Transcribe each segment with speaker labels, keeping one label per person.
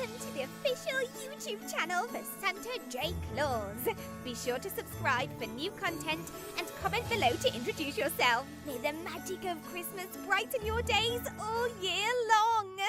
Speaker 1: welcome to the official YouTube channel for Santa J Claus. Be sure to subscribe for new content and comment below to introduce yourself. May the magic of Christmas brighten your days all year long.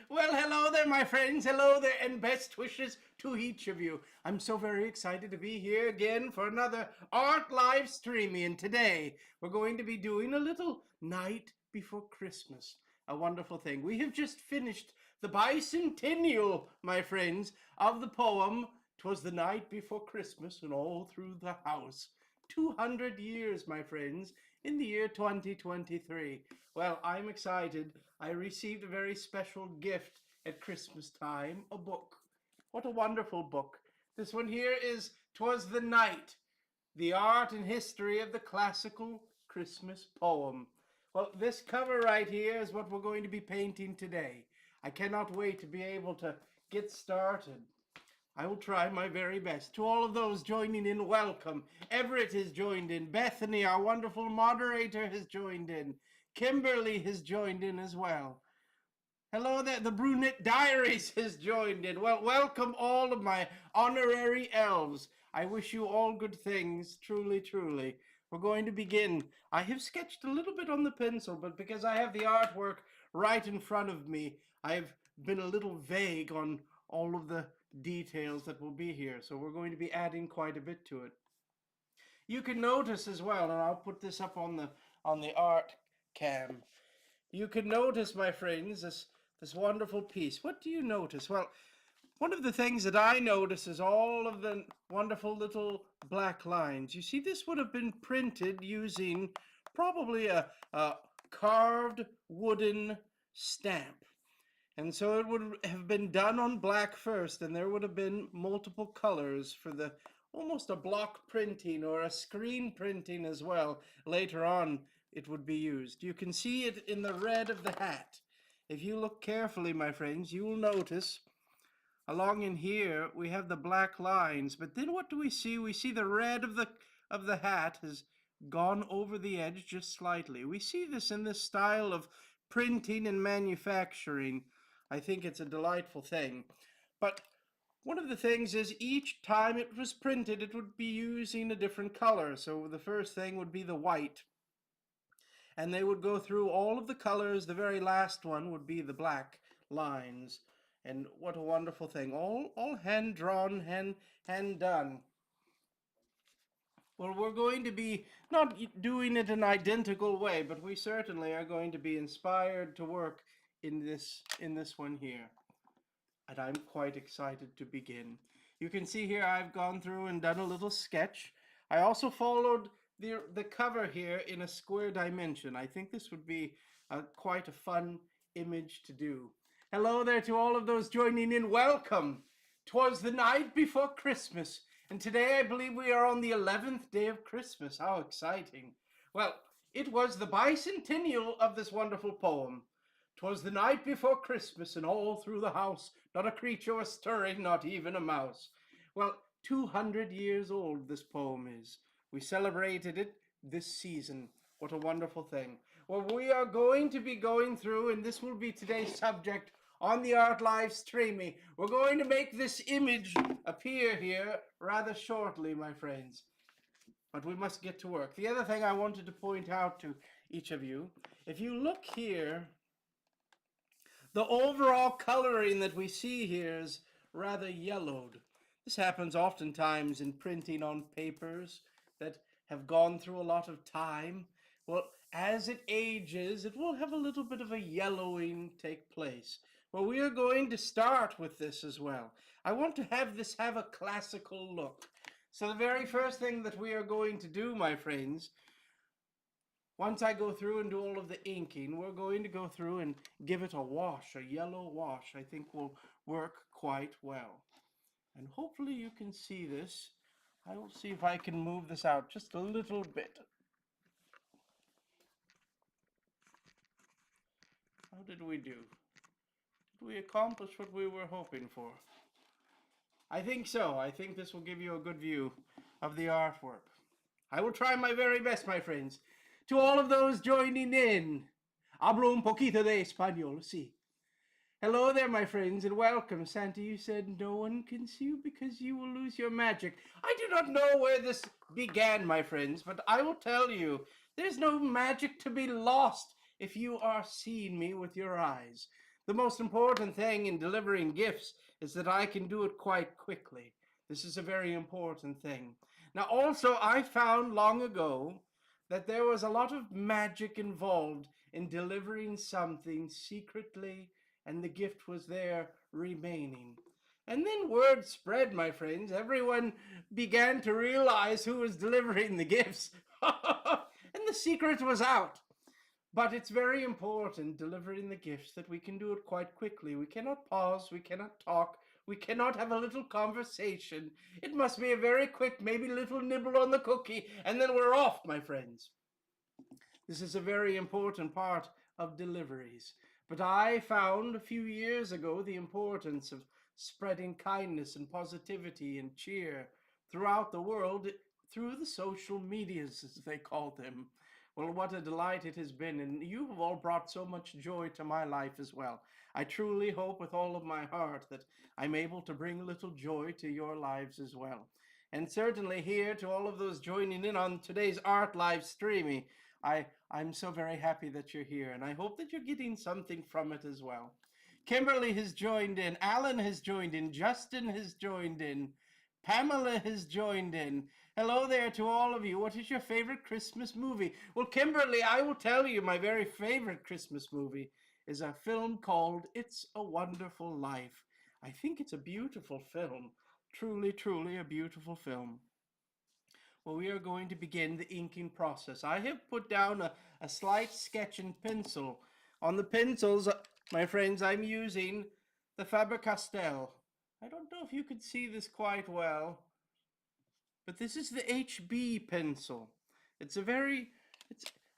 Speaker 2: Well, hello there, my friends. Hello there, and best wishes to each of you. I'm so very excited to be here again for another art live streaming. And today we're going to be doing a little night before Christmas. A wonderful thing. We have just finished the bicentennial, my friends, of the poem "'Twas the Night Before Christmas and All Through the House." 200 years, my friends, in the year 2023. Well, I'm excited. I received a very special gift at Christmas time, a book. What a wonderful book. This one here is "'Twas the Night, the Art and History of the Classical Christmas Poem." Well, this cover right here is what we're going to be painting today. I cannot wait to be able to get started. I will try my very best. To all of those joining in, welcome. Everett has joined in. Bethany, our wonderful moderator, has joined in. Kimberly has joined in as well. Hello there, the Brunette Diaries has joined in. Well, welcome all of my honorary elves. I wish you all good things, truly, truly. We're going to begin. I have sketched a little bit on the pencil, but because I have the artwork right in front of me, I've been a little vague on all of the details that will be here. So we're going to be adding quite a bit to it. You can notice as well, and I'll put this up on the art cam. You can notice, my friends, this wonderful piece. What do you notice? Well, one of the things that I notice is all of the wonderful little black lines. You see, this would have been printed using probably a carved wooden stamp. And so it would have been done on black first, and there would have been multiple colors for the almost a block printing or a screen printing as well. Later on, it would be used. You can see it in the red of the hat. If you look carefully, my friends, you will notice along in here we have the black lines, but then what do we see? We see the red of the hat has gone over the edge just slightly. We see this in this style of printing and manufacturing. I think it's a delightful thing. But one of the things is each time it was printed, it would be using a different color. So the first thing would be the white. And they would go through all of the colors. The very last one would be the black lines. And what a wonderful thing. All hand drawn, hand done. Well, we're going to be not doing it an identical way, but we certainly are going to be inspired to work in this one here. And I'm quite excited to begin. You can see here I've gone through and done a little sketch. I also followed the cover here in a square dimension. I think this would be quite a fun image to do. Hello there to all of those joining in. Welcome. 'Twas the night before Christmas, and today I believe we are on the 11th day of Christmas. How exciting. Well, it was the bicentennial of this wonderful poem. 'Twas the night before Christmas, and all through the house not a creature was stirring, not even a mouse. Well, 200 years old this poem is. We celebrated it this season. What a wonderful thing. Well, we are going to be going through, and this will be today's subject on the Art Live Streaming. We're going to make this image appear here rather shortly, my friends. But we must get to work. The other thing I wanted to point out to each of you, if you look here, the overall coloring that we see here is rather yellowed. This happens oftentimes in printing on papers that have gone through a lot of time. Well, as it ages, it will have a little bit of a yellowing take place. Well, we are going to start with this as well. I want to have this have a classical look. So the very first thing that we are going to do, my friends, once I go through and do all of the inking, we're going to go through and give it a wash, a yellow wash. I think will work quite well. And hopefully you can see this. I will see if I can move this out just a little bit. How did we do? Did we accomplish what we were hoping for? I think so. I think this will give you a good view of the artwork. I will try my very best, my friends. To all of those joining in, hablo un poquito de español, sí. Hello there, my friends, and welcome. Santa, you said no one can see you because you will lose your magic. I do not know where this began, my friends, but I will tell you, there's no magic to be lost if you are seeing me with your eyes. The most important thing in delivering gifts is that I can do it quite quickly. This is a very important thing. Now, also, I found long ago that there was a lot of magic involved in delivering something secretly, and the gift was there remaining. And then word spread, my friends. Everyone began to realize who was delivering the gifts. And the secret was out. But it's very important, delivering the gifts, that we can do it quite quickly. We cannot pause, we cannot talk, we cannot have a little conversation. It must be a very quick, maybe little nibble on the cookie, and then we're off, my friends. This is a very important part of deliveries. But I found a few years ago the importance of spreading kindness and positivity and cheer throughout the world through the social medias, as they call them. Well, what a delight it has been, and you have all brought so much joy to my life as well. I truly hope with all of my heart that I'm able to bring a little joy to your lives as well. And certainly here to all of those joining in on today's art live streaming, I'm so very happy that you're here, and I hope that you're getting something from it as well. Kimberly has joined in, Alan has joined in, Justin has joined in, Pamela has joined in. Hello there to all of you. What is your favorite Christmas movie? Well, Kimberly, I will tell you my very favorite Christmas movie is a film called It's a Wonderful Life. I think it's a beautiful film. Truly, truly a beautiful film. Well, we are going to begin the inking process. I have put down a slight sketch in pencil. On the pencils, my friends, I'm using the Faber-Castell. I don't know if you could see this quite well, but this is the HB pencil. It's a very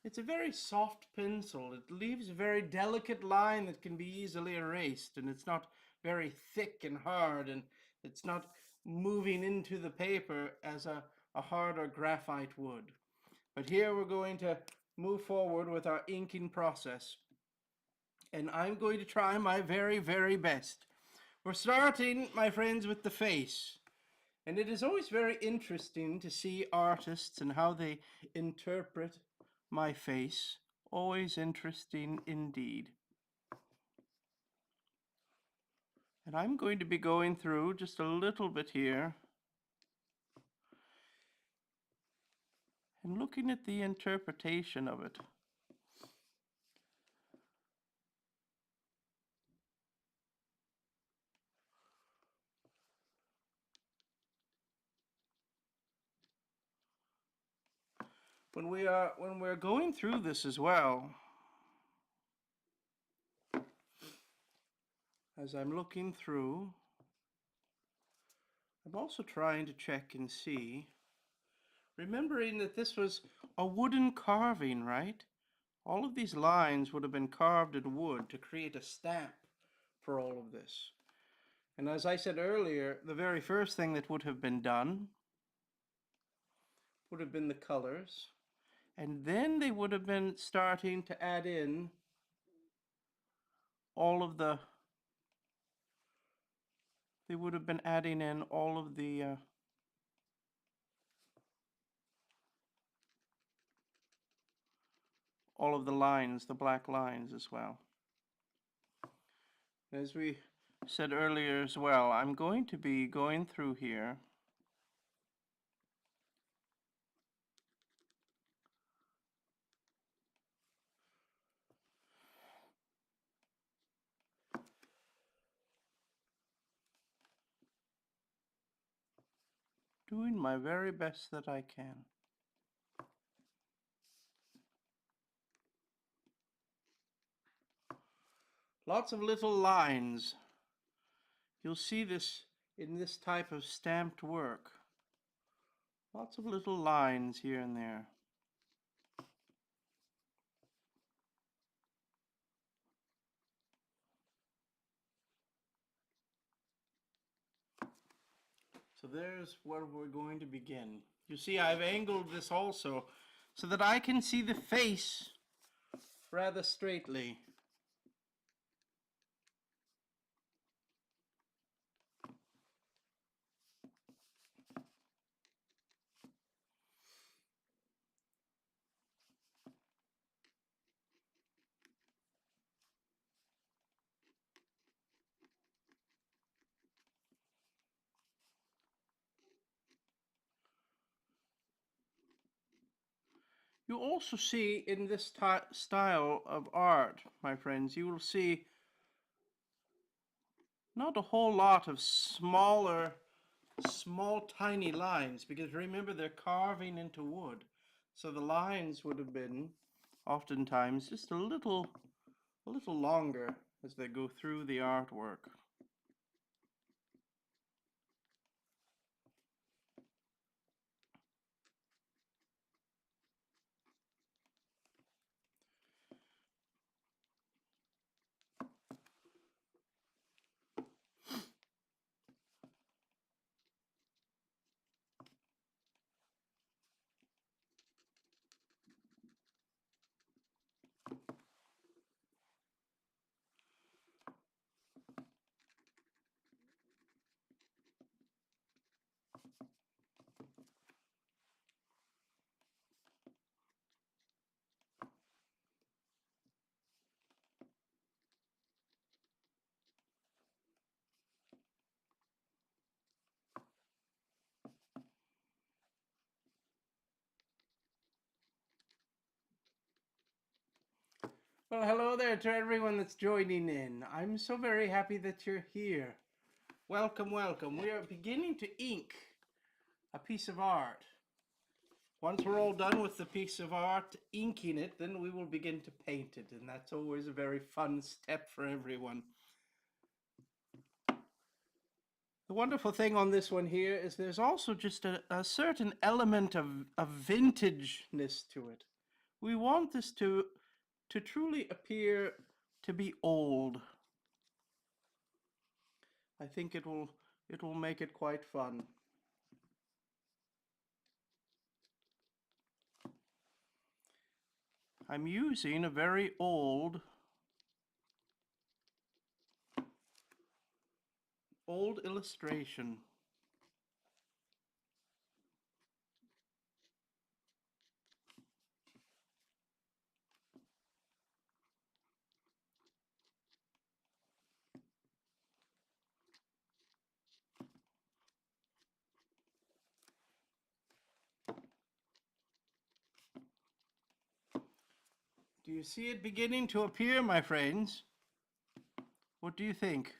Speaker 2: it's a very soft pencil. It leaves a very delicate line that can be easily erased, and it's not very thick and hard, and it's not moving into the paper as a harder graphite would. But here we're going to move forward with our inking process, and I'm going to try my very, very best. We're starting, my friends, with the face. And it is always very interesting to see artists and how they interpret my face. Always interesting indeed. And I'm going to be going through just a little bit here and looking at the interpretation of it. When we're going through this as well, as I'm looking through, I'm also trying to check and see, remembering that this was a wooden carving, right? All of these lines would have been carved in wood to create a stamp for all of this. And as I said earlier, the very first thing that would have been done would have been the colors. And then they would have been starting to add in all of the, they would have been adding in all of the lines, the black lines as well. As we said earlier as well, I'm going to be going through here doing my very best that I can. Lots of little lines. You'll see this in this type of stamped work. Lots of little lines here and there. So there's where we're going to begin. You see, I've angled this also so that I can see the face rather straightly. You also see in this style of art, my friends, you will see not a whole lot of small tiny lines, because remember they're carving into wood. So the lines would have been oftentimes just a little longer as they go through the artwork. Well, hello there to everyone that's joining in. I'm so very happy that you're here. Welcome, welcome. We are beginning to ink a piece of art. Once we're all done with the piece of art, inking it, then we will begin to paint it, and that's always a very fun step for everyone. The wonderful thing on this one here is there's also just a certain element of vintageness to it. We want this to truly appear to be old. I think it will make it quite fun. I'm using a very old illustration. Do you see it beginning to appear, my friends? What do you think?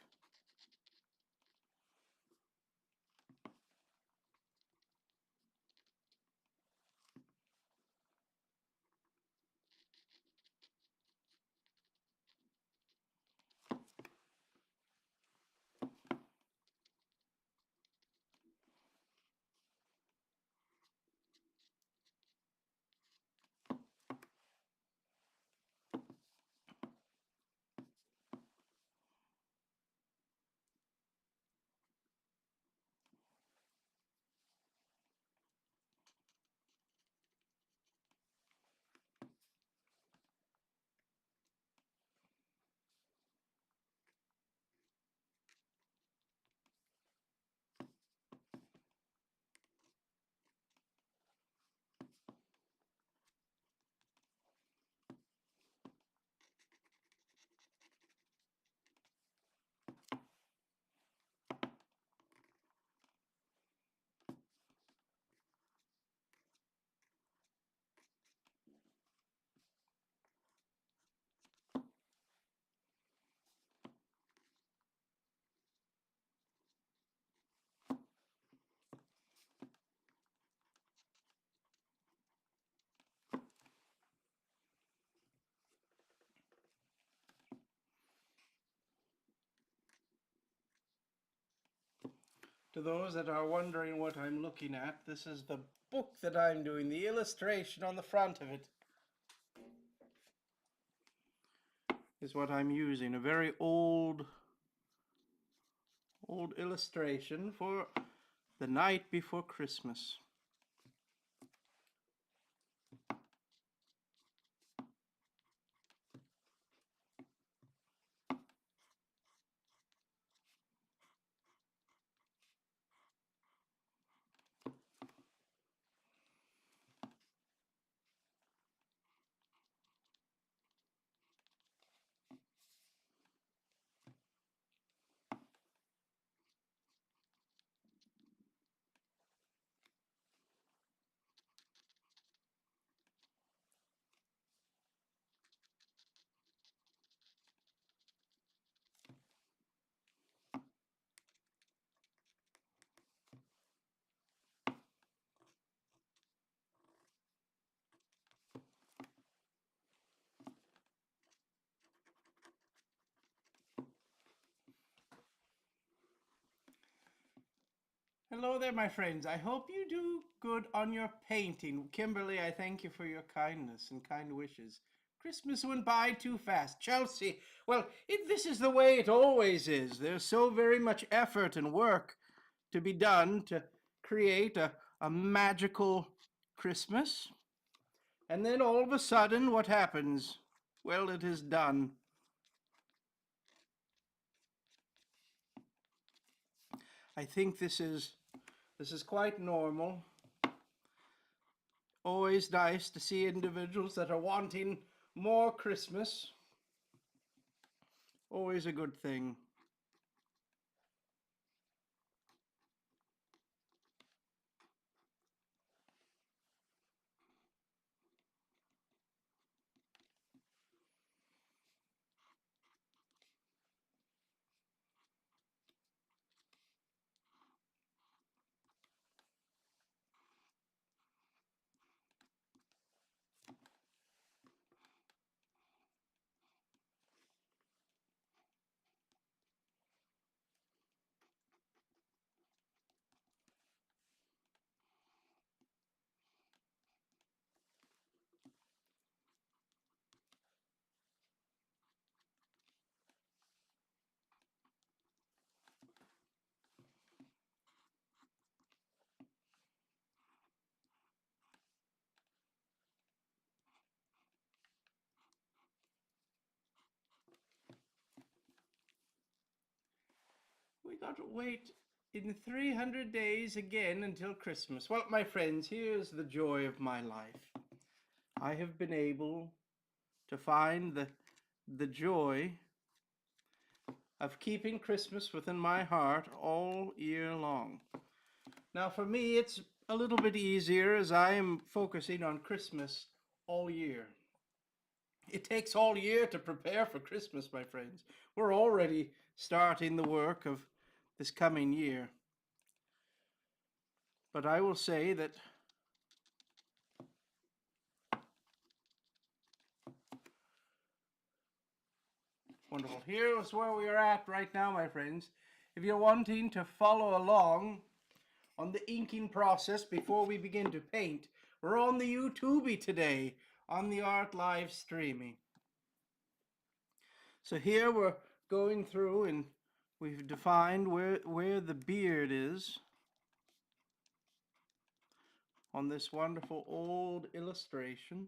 Speaker 2: To those that are wondering what I'm looking at, this is the book that I'm doing, the illustration on the front of it is what I'm using, a very old illustration for the night before Christmas. Hello there, my friends. I hope you do good on your painting. Kimberly, I thank you for your kindness and kind wishes. Christmas went by too fast. Chelsea, well, this is the way it always is. There's so very much effort and work to be done to create a magical Christmas. And then all of a sudden, what happens? Well, it is done. I think this is quite normal. Always nice to see individuals that are wanting more Christmas. Always a good thing. We got to wait in 300 days again until Christmas. Well, my friends, here's the joy of my life. I have been able to find the joy of keeping Christmas within my heart all year long. Now, for me, it's a little bit easier as I am focusing on Christmas all year. It takes all year to prepare for Christmas, my friends. We're already starting the work of this coming year. But I will say that wonderful. Here is where we are at right now, my friends. If you're wanting to follow along on the inking process before we begin to paint, we're on the YouTube today on the Art Livestreamy. So here we're going through and we've defined where the beard is on this wonderful old illustration.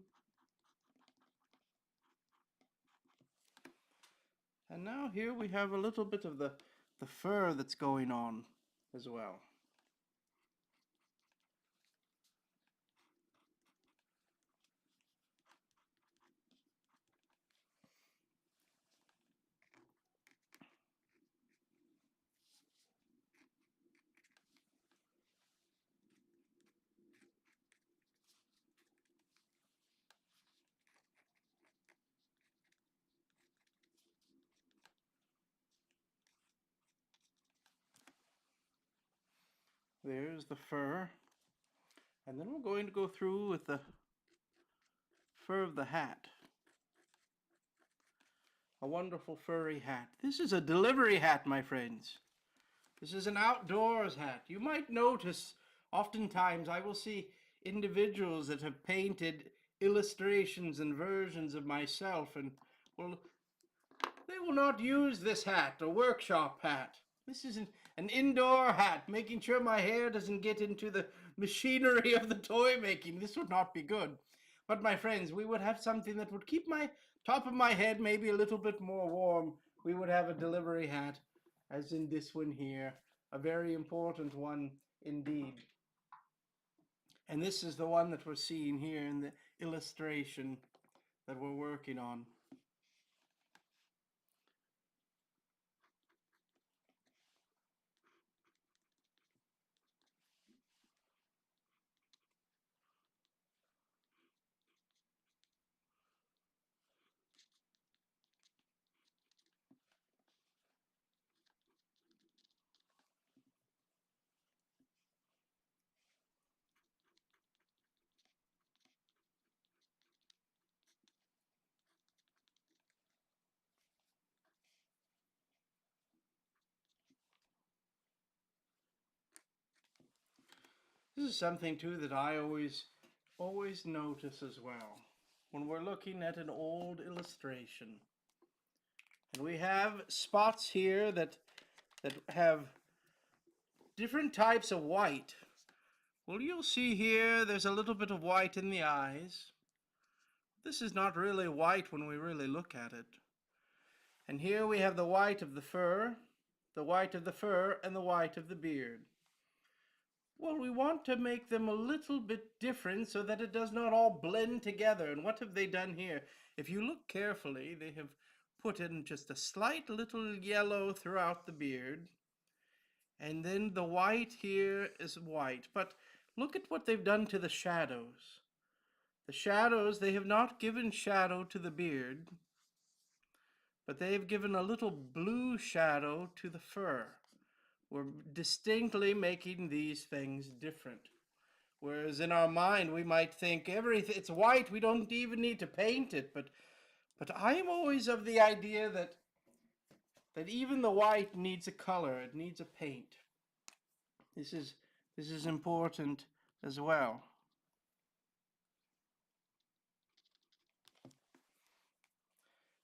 Speaker 2: And now here we have a little bit of the fur that's going on as well. There's the fur. And then we're going to go through with the fur of the hat. A wonderful furry hat. This is a delivery hat, my friends. This is an outdoors hat. You might notice oftentimes I will see individuals that have painted illustrations and versions of myself and well, they will not use this hat, a workshop hat. This is an indoor hat, making sure my hair doesn't get into the machinery of the toy making. This would not be good. But my friends, we would have something that would keep my top of my head maybe a little bit more warm. We would have a delivery hat, as in this one here, a very important one indeed. And this is the one that we're seeing here in the illustration that we're working on. This is something too that I always notice as well when we're looking at an old illustration. And we have spots here that have different types of white. Well, you'll see here there's a little bit of white in the eyes. This is not really white when we really look at it. And here we have the white of the fur, the white of the fur, and the white of the beard. Well, we want to make them a little bit different so that it does not all blend together. And what have they done here? If you look carefully, they have put in just a slight little yellow throughout the beard. And then the white here is white. But look at what they've done to the shadows. The shadows, they have not given shadow to the beard, but they have given a little blue shadow to the fur. We're distinctly making these things different. Whereas in our mind, we might think everything, it's white, we don't even need to paint it. But I am always of the idea that even the white needs a color, it needs a paint. This is important as well.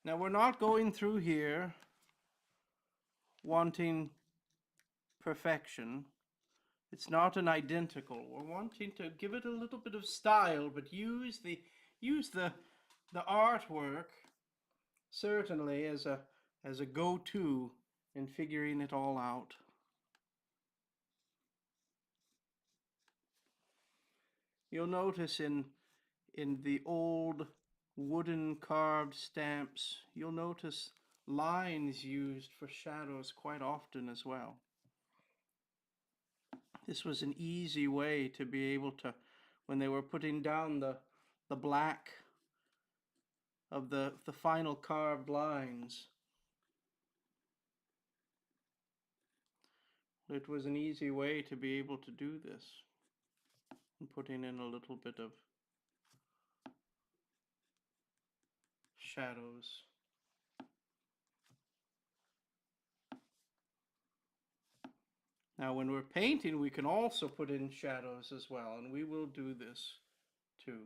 Speaker 2: Now we're not going through here wanting perfection. It's not an identical. We're wanting to give it a little bit of style, but use the artwork certainly as a go-to in figuring it all out. You'll notice in the old wooden carved stamps, you'll notice lines used for shadows quite often as well. This was an easy way to be able to, when they were putting down the black of the final carved lines, it was an easy way to be able to do this and putting in a little bit of shadows. Now when we're painting, we can also put in shadows as well, and we will do this too.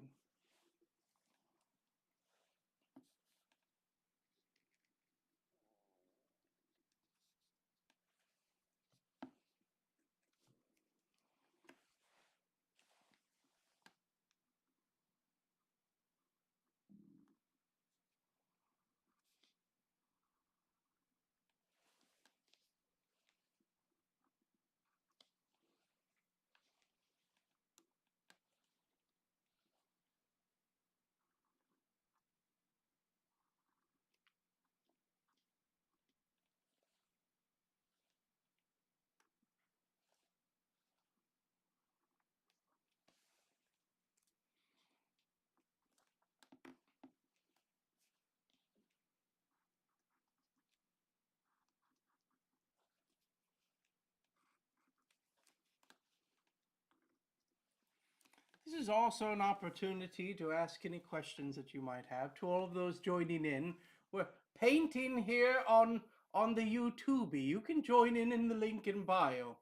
Speaker 2: This is also an opportunity to ask any questions that you might have to all of those joining in. We're painting here on the YouTube. You can join in the link in bio.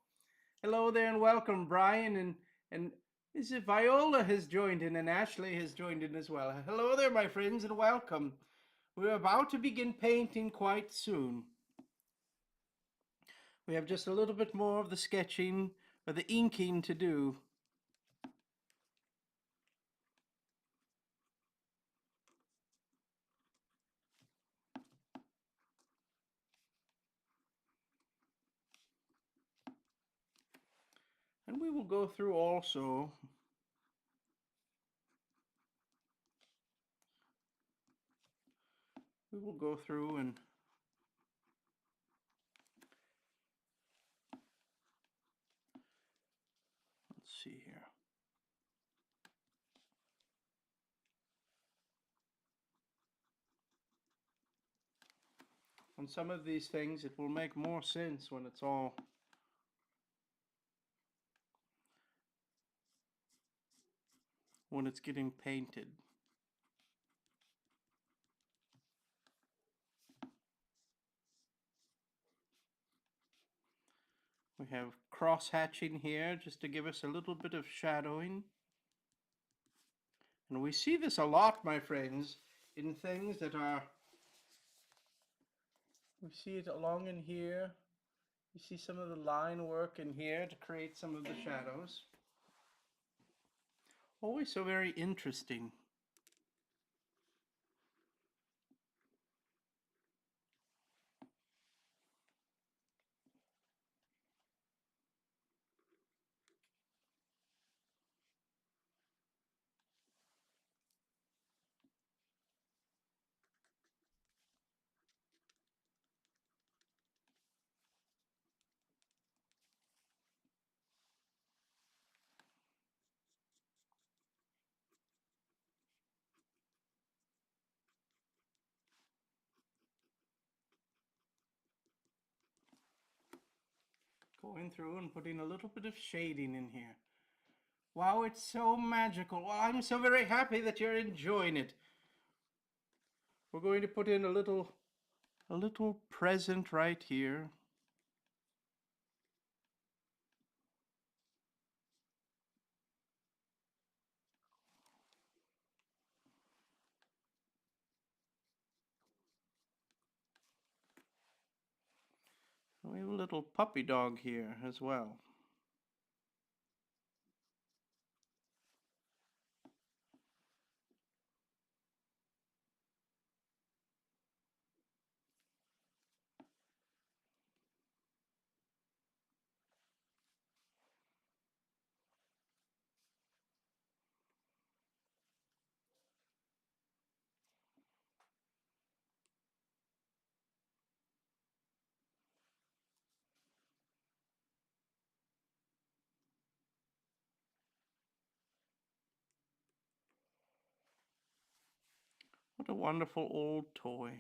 Speaker 2: Hello there and welcome, Brian, and is it Viola has joined in and Ashley has joined in as well. Hello there, my friends, and welcome. We're about to begin painting quite soon. We have just a little bit more of the sketching or the inking to do. And we will go through also we will go through and let's see here. On some of these things, it will make more sense when it's getting painted. We have cross hatching here just to give us a little bit of shadowing. And we see this a lot, my friends, in things that are, we see it along in here. You see some of the line work in here to create some of the shadows. Always so very interesting. Going through and putting a little bit of shading in here. Wow, it's so magical. Well, I'm so very happy that you're enjoying it. We're going to put in a little present right here. We have a little puppy dog here as well. What a wonderful old toy.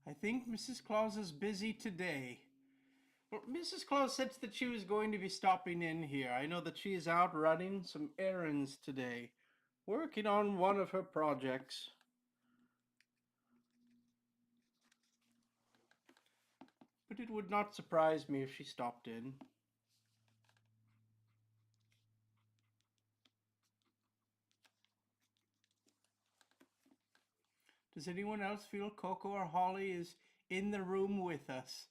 Speaker 2: I think Mrs. Claus is busy today. Well, Mrs. Claus said that she was going to be stopping in here. I know that she is out running some errands today, working on one of her projects. But it would not surprise me if she stopped in. Does anyone else feel Coco or Holly is in the room with us?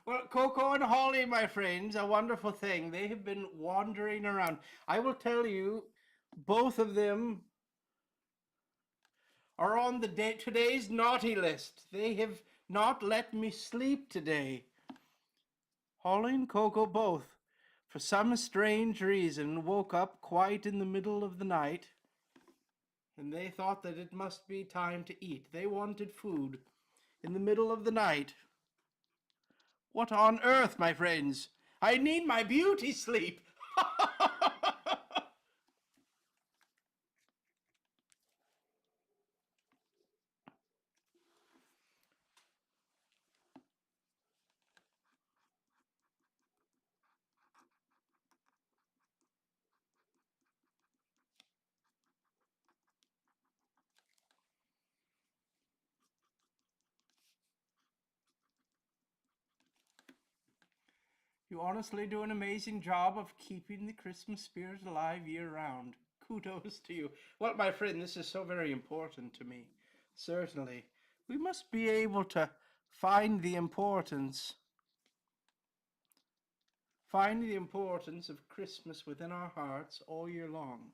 Speaker 2: Well, Coco and Holly, my friends, a wonderful thing. They have been wandering around. I will tell you, both of them are on today's naughty list. They have not let me sleep today. Holly and Coco both, for some strange reason, woke up quite in the middle of the night, and they thought that it must be time to eat. They wanted food in the middle of the night. What on earth, my friends? I need my beauty sleep. You honestly do an amazing job of keeping the Christmas spirit alive year round. Kudos to you. Well, my friend, this is so very important to me. Certainly. We must be able to find the importance of Christmas within our hearts all year long.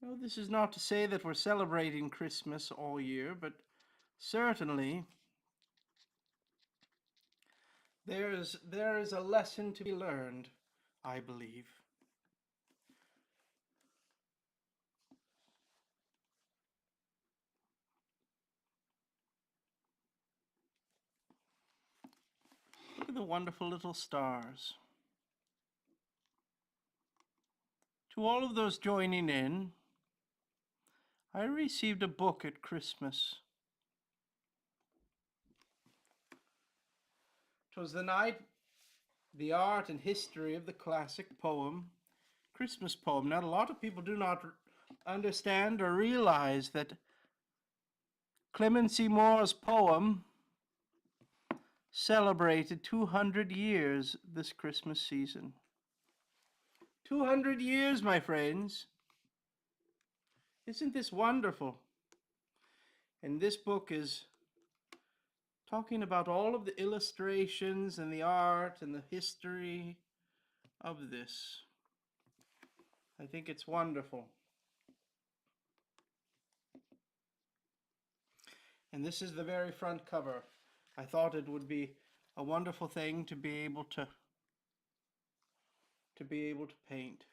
Speaker 2: Now, this is not to say that we're celebrating Christmas all year, but certainly there is a lesson to be learned, I believe. Look at the wonderful little stars. To all of those joining in, I received a book at Christmas. It was the night, the art and history of the classic poem, Christmas poem. Now, a lot of people do not understand or realize that Clement Moore's poem celebrated 200 years this Christmas season. 200 years, my friends. Isn't this wonderful? And this book is talking about all of the illustrations and the art and the history of this. I think it's wonderful. And this is the very front cover. I thought it would be a wonderful thing to be able to paint.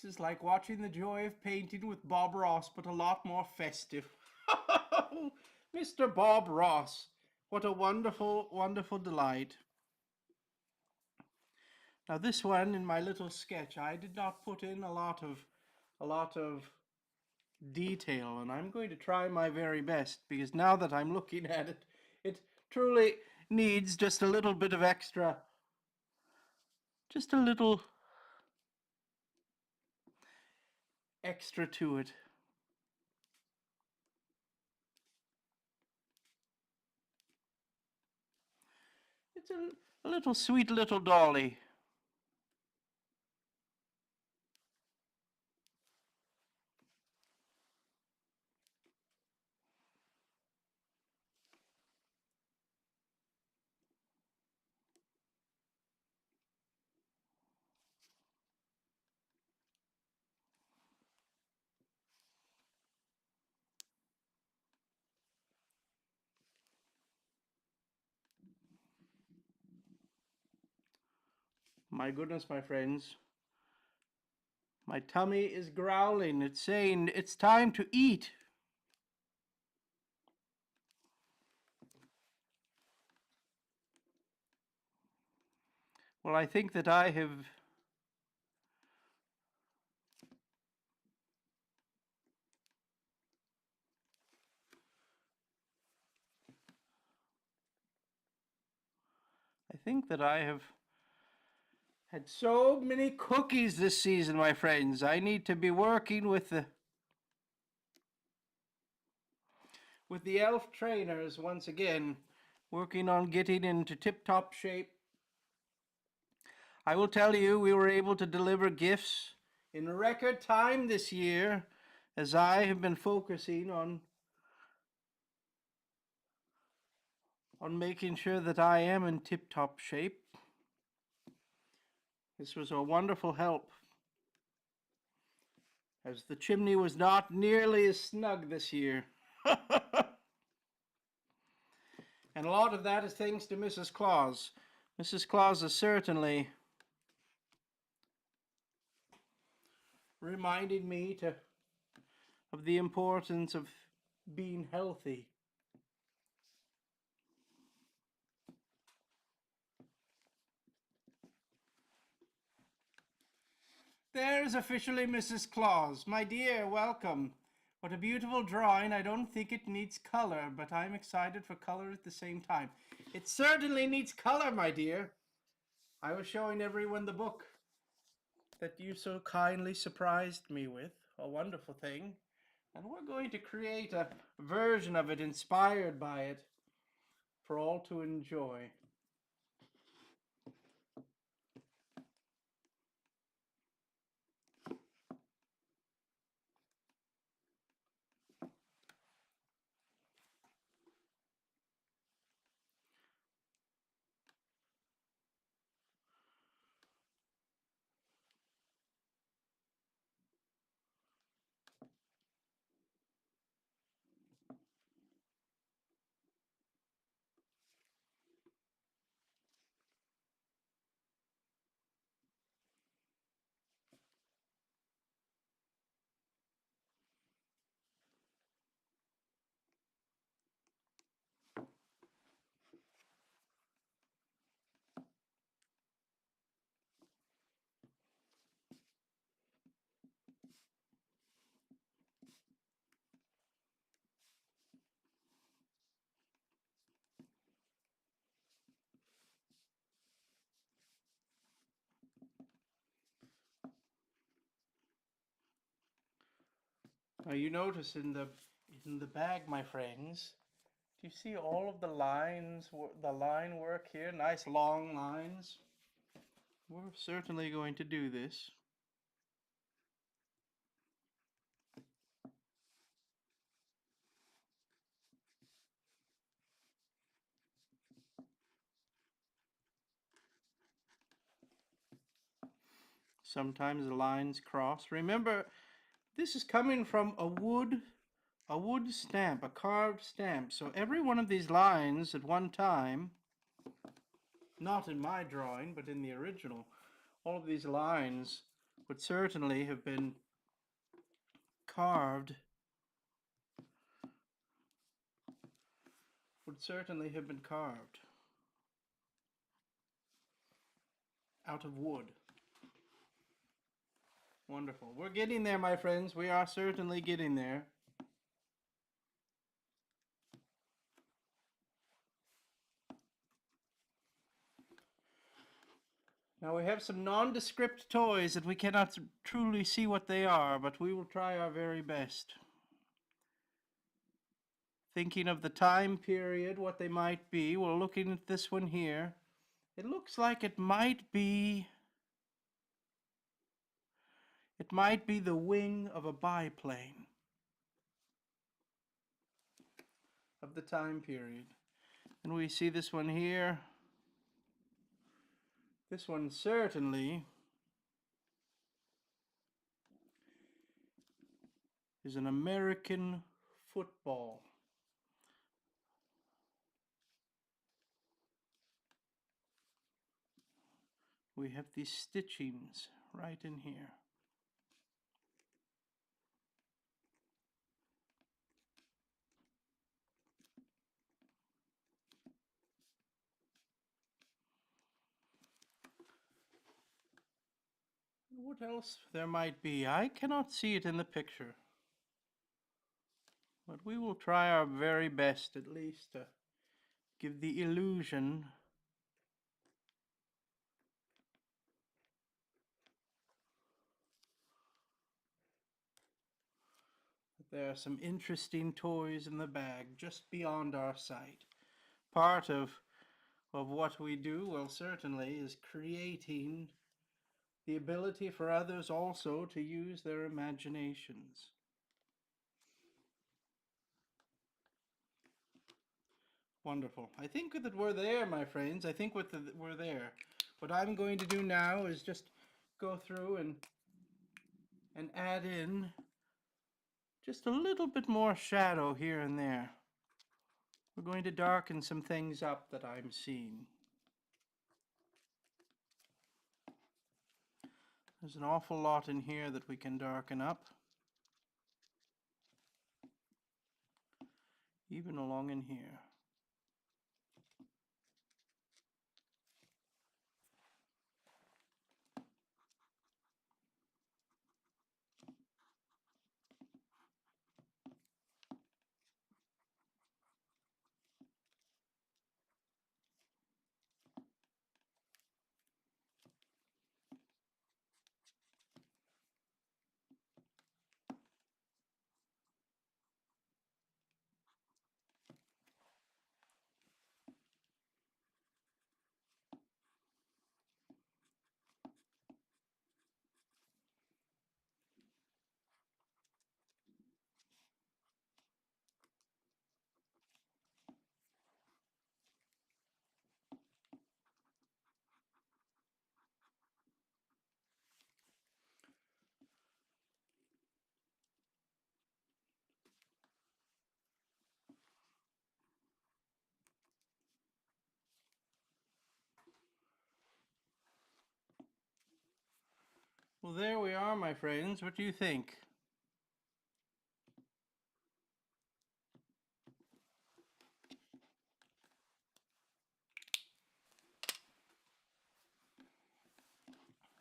Speaker 2: This is like watching the joy of painting with Bob Ross, but a lot more festive. Mr. Bob Ross, what a wonderful, wonderful delight. Now this one in my little sketch, I did not put in a lot of detail, and I'm going to try my very best, because now that I'm looking at it, it truly needs just a little bit of extra, just a little extra to it. It's a little sweet little dolly. My goodness, my friends. My tummy is growling. It's saying it's time to eat. Well, I think that I have had so many cookies this season, my friends. I need to be working with the elf trainers once again, working on getting into tip-top shape. I will tell you, we were able to deliver gifts in record time this year, as I have been focusing on making sure that I am in tip-top shape. This was a wonderful help, as the chimney was not nearly as snug this year. And a lot of that is thanks to Mrs. Claus. Mrs. Claus has certainly reminded me of the importance of being healthy. There's officially Mrs. Claus. My dear, welcome. What a beautiful drawing. I don't think it needs color, but I'm excited for color at the same time. It certainly needs color, my dear. I was showing everyone the book that you so kindly surprised me with. A wonderful thing. And we're going to create a version of it inspired by it for all to enjoy. Now you notice in the bag, my friends, do you see all of the lines, the line work here? Nice long lines. We're certainly going to do this. Sometimes the lines cross. Remember, this is coming from a wood stamp, a carved stamp. So every one of these lines at one time, not in my drawing, but in the original, all of these lines would certainly have been carved, out of wood. Wonderful. We're getting there, my friends. We are certainly getting there. Now we have some nondescript toys that we cannot truly see what they are, but we will try our very best. Thinking of the time period, what they might be. We're looking at this one here. It looks like it might be the wing of a biplane of the time period. And we see this one here. This one certainly is an American football. We have these stitchings right in here. What else there might be? I cannot see it in the picture. But we will try our very best at least to give the illusion that there are some interesting toys in the bag just beyond our sight. Part of what we do, well, certainly, is creating the ability for others also to use their imaginations. Wonderful. I think that we're there, my friends. I think we're there. What I'm going to do now is just go through and add in just a little bit more shadow here and there. We're going to darken some things up that I'm seeing. There's an awful lot in here that we can darken up. Even along in here. Well, there we are, my friends. What do you think?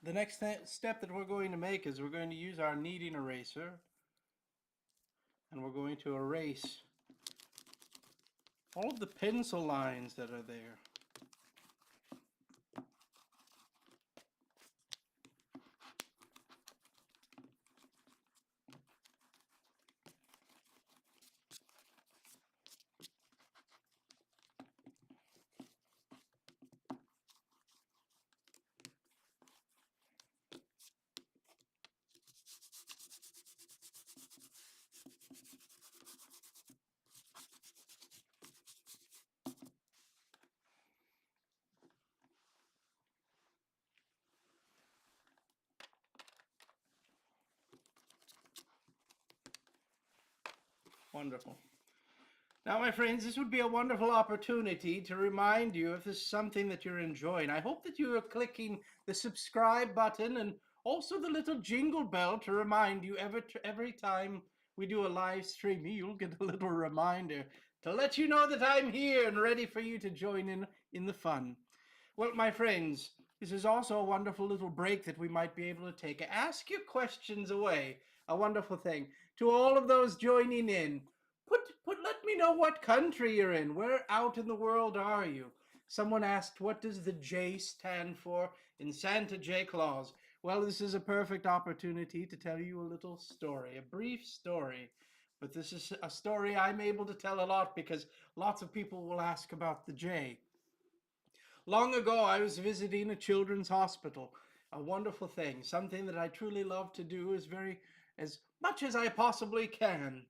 Speaker 2: The next step that we're going to make is we're going to use our kneading eraser and we're going to erase all of the pencil lines that are there. Wonderful. Now, my friends, this would be a wonderful opportunity to remind you if this is something that you're enjoying. I hope that you are clicking the subscribe button and also the little jingle bell to remind you every time we do a live stream, you'll get a little reminder to let you know that I'm here and ready for you to join in the fun. Well, my friends, this is also a wonderful little break that we might be able to take. Ask your questions away. A wonderful thing. To all of those joining in, let me know what country you're in. Where out in the world are you? Someone asked, what does the J stand for in Santa J Claus? Well, this is a perfect opportunity to tell you a little story, a brief story. But this is a story I'm able to tell a lot because lots of people will ask about the J. Long ago, I was visiting a children's hospital. A wonderful thing, something that I truly love to do as much as I possibly can.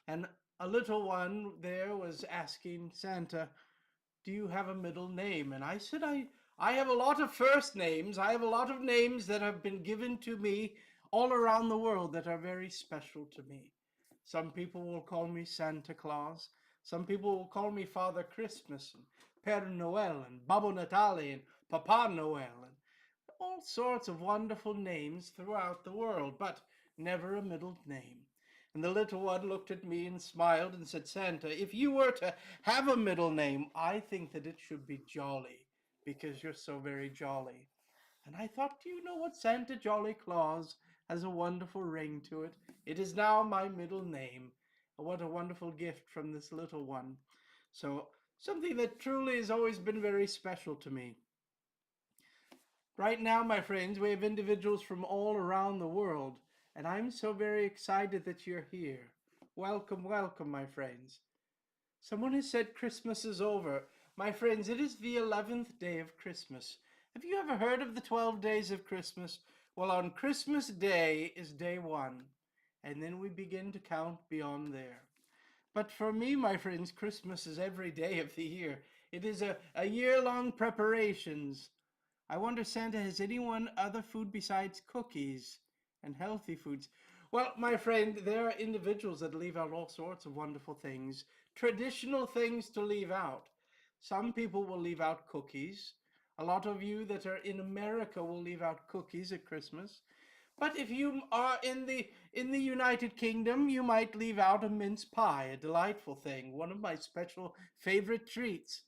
Speaker 2: And a little one there was asking Santa, do you have a middle name? And I said, I have a lot of first names. I have a lot of names that have been given to me all around the world that are very special to me. Some people will call me Santa Claus. Some people will call me Father Christmas and Père Noël and Babbo Natale and Papa Noel and all sorts of wonderful names throughout the world, but never a middle name. And the little one looked at me and smiled and said, Santa, if you were to have a middle name, I think that it should be Jolly, because you're so very jolly. And I thought, do you know what, Santa Jolly Claus has a wonderful ring to it. It is now my middle name. What a wonderful gift from this little one. So something that truly has always been very special to me. Right now, my friends, we have individuals from all around the world, and I'm so very excited that you're here. Welcome, welcome, my friends. Someone has said Christmas is over. My friends, it is the 11th day of Christmas. Have you ever heard of the 12 days of Christmas? Well, on Christmas Day is day one, and then we begin to count beyond there. But for me, my friends, Christmas is every day of the year. It is a year-long preparations. I wonder, Santa, has anyone other food besides cookies and healthy foods? Well, my friend, there are individuals that leave out all sorts of wonderful things, traditional things to leave out. Some people will leave out cookies. A lot of you that are in America will leave out cookies at Christmas. But if you are in the United Kingdom, you might leave out a mince pie, a delightful thing, one of my special favorite treats.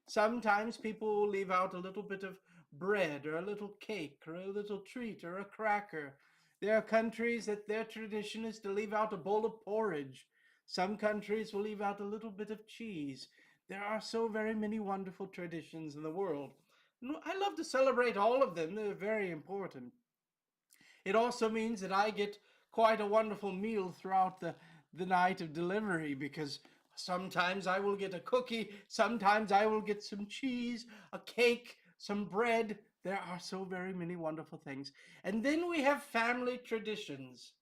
Speaker 2: Sometimes people will leave out a little bit of bread or a little cake or a little treat or a cracker. There are countries that their tradition is to leave out a bowl of porridge. Some countries will leave out a little bit of cheese. There are so very many wonderful traditions in the world. I love to celebrate all of them. They're very important. It also means that I get quite a wonderful meal throughout the night of delivery, because sometimes I will get a cookie, sometimes I will get some cheese, a cake, some bread. There are so very many wonderful things. And then we have family traditions.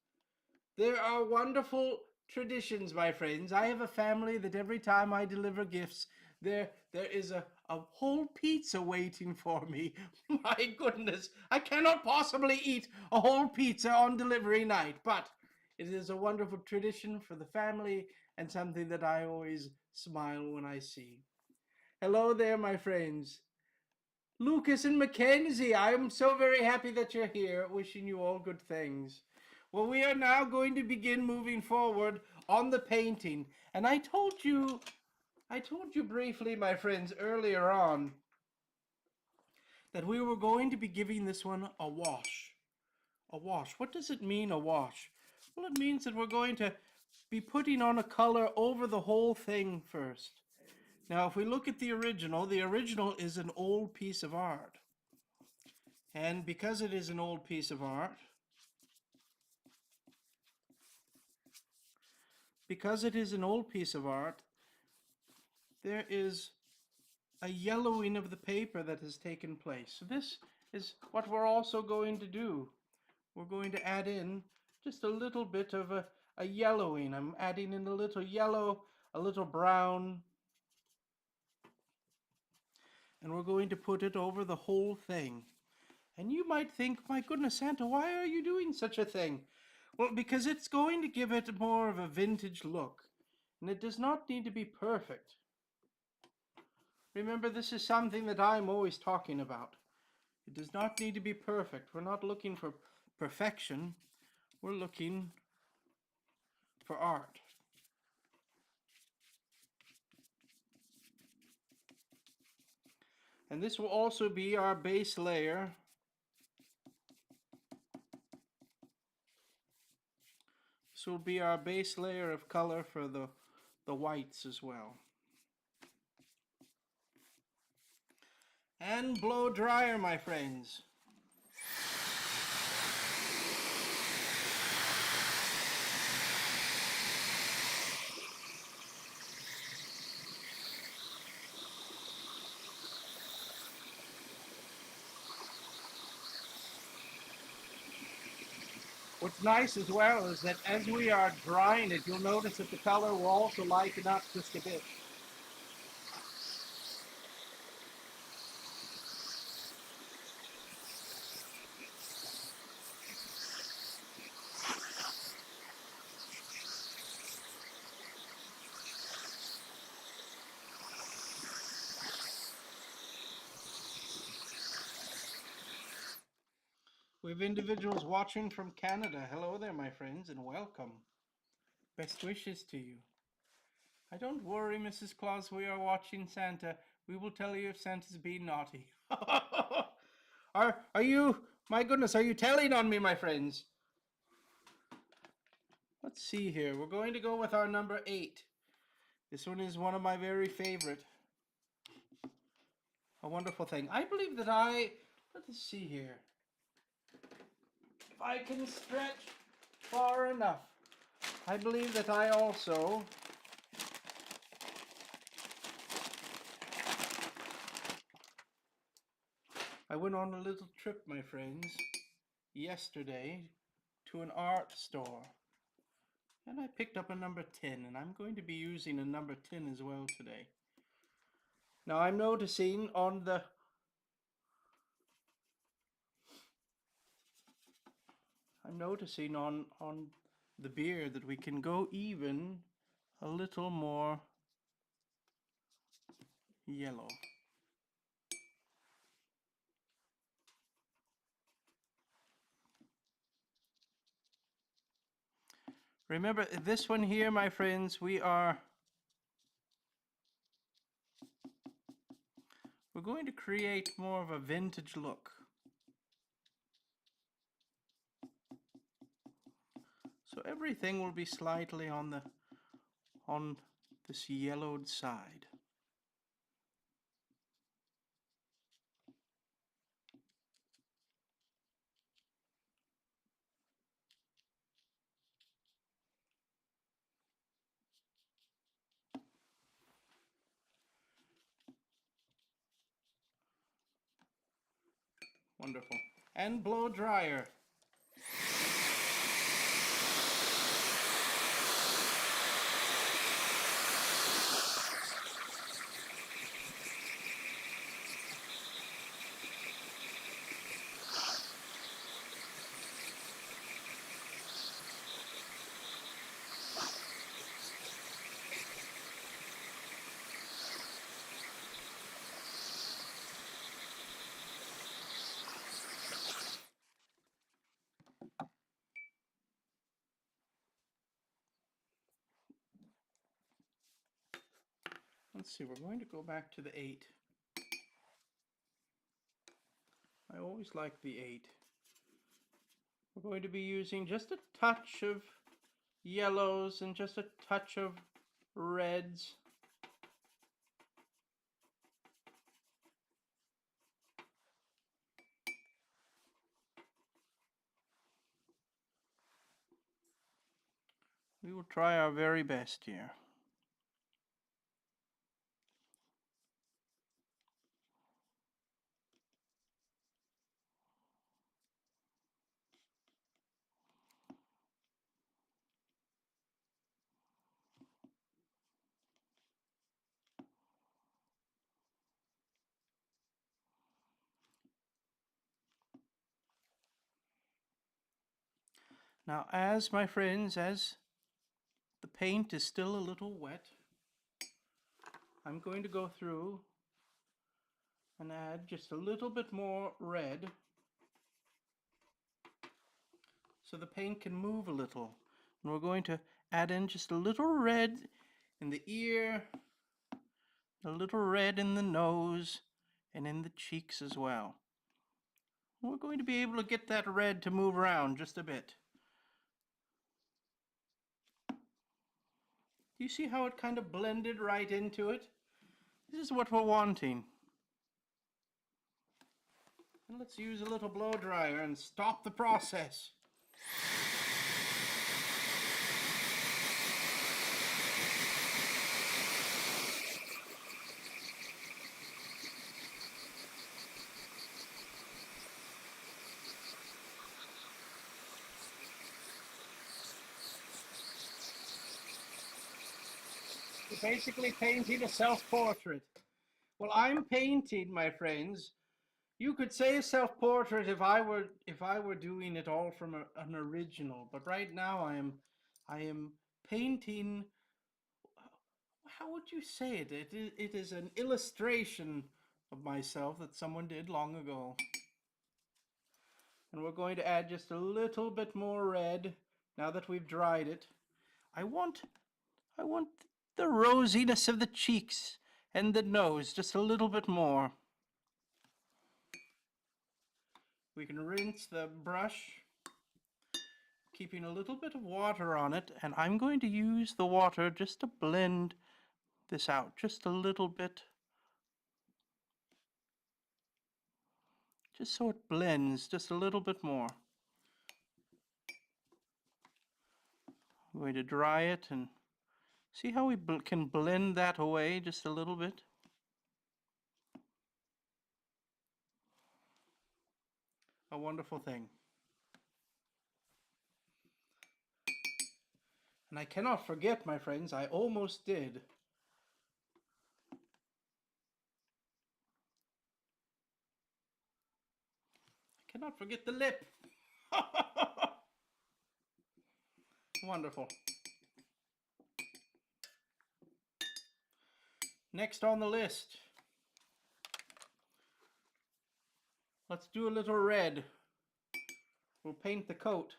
Speaker 2: There are wonderful traditions, my friends. I have a family that every time I deliver gifts, there is a whole pizza waiting for me. My goodness, I cannot possibly eat a whole pizza on delivery night, but it is a wonderful tradition for the family and something that I always smile when I see. Hello there, my friends. Lucas and Mackenzie, I am so very happy that you're here. Wishing you all good things. Well, we are now going to begin moving forward on the painting. And I told you briefly, my friends, earlier on that we were going to be giving this one a wash. A wash. What does it mean, a wash? Well, it means that we're going to be putting on a color over the whole thing first. Now, if we look at the original is an old piece of art. And because it is an old piece of art, there is a yellowing of the paper that has taken place. So this is what we're also going to do. We're going to add in just a little bit of a yellowing. I'm adding in a little yellow, a little brown, and we're going to put it over the whole thing. And you might think, my goodness, Santa, why are you doing such a thing? Well, because it's going to give it more of a vintage look. And it does not need to be perfect. Remember, this is something that I'm always talking about. It does not need to be perfect. We're not looking for perfection. We're looking for art. And this will also be our base layer. This will be our base layer of color for the whites as well. And blow dryer, my friends. What's nice as well is that as we are drying it, you'll notice that the color will also lighten up just a bit. We have individuals watching from Canada. Hello there, my friends, and welcome. Best wishes to you. Don't worry, Mrs. Claus, we are watching Santa. We will tell you if Santa's being naughty. Are you, my goodness, are you telling on me, my friends? Let's see here. We're going to go with our number 8. This one is one of my very favorite. A wonderful thing. I believe that let's see here. If I can stretch far enough, I believe that I also went on a little trip, my friends, yesterday to an art store. And I picked up a number 10, and I'm going to be using a number 10 as well today. Now I'm noticing on the beard that we can go even a little more yellow. Remember, this one here, my friends, we're going to create more of a vintage look. So everything will be slightly on this yellowed side. Wonderful. And blow dryer. let's see, we're going to go back to the 8. I always like the 8. We're going to be using just a touch of yellows and just a touch of reds. We will try our very best here. Now, as my friends, as the paint is still a little wet, I'm going to go through and add just a little bit more red so the paint can move a little. And we're going to add in just a little red in the ear, a little red in the nose, and in the cheeks as well. We're going to be able to get that red to move around just a bit. Do you see how it kind of blended right into it? This is what we're wanting. And let's use a little blow dryer and stop the process. You're basically painting a self-portrait. Well, I'm painting, my friends. You could say a self-portrait if I were doing it all from an original, but right now I am painting. How would you say it? It is an illustration of myself that someone did long ago. And we're going to add just a little bit more red now that we've dried it. I want the rosiness of the cheeks and the nose just a little bit more. We can rinse the brush, keeping a little bit of water on it, and I'm going to use the water just to blend this out just a little bit. Just so it blends just a little bit more. I'm going to dry it and see how we can blend that away just a little bit. A wonderful thing. And I cannot forget, my friends, I almost did. I cannot forget the lip. Wonderful. Next on the list, let's do a little red. We'll paint the coat.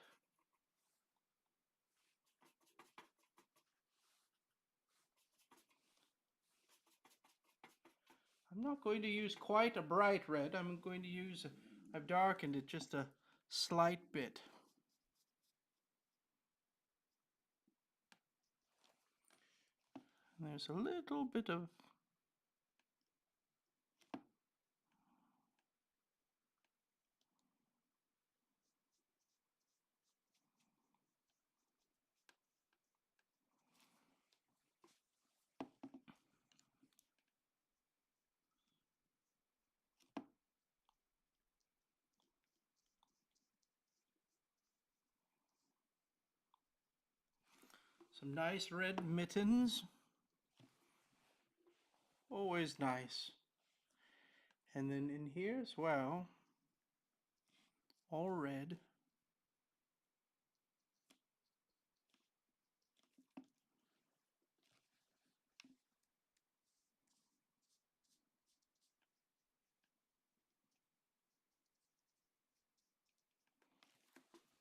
Speaker 2: I'm not going to use quite a bright red. I'm going to use, I've darkened it just a slight bit. And there's a little bit of some nice red mittens. Always nice. And then in here as well, all red.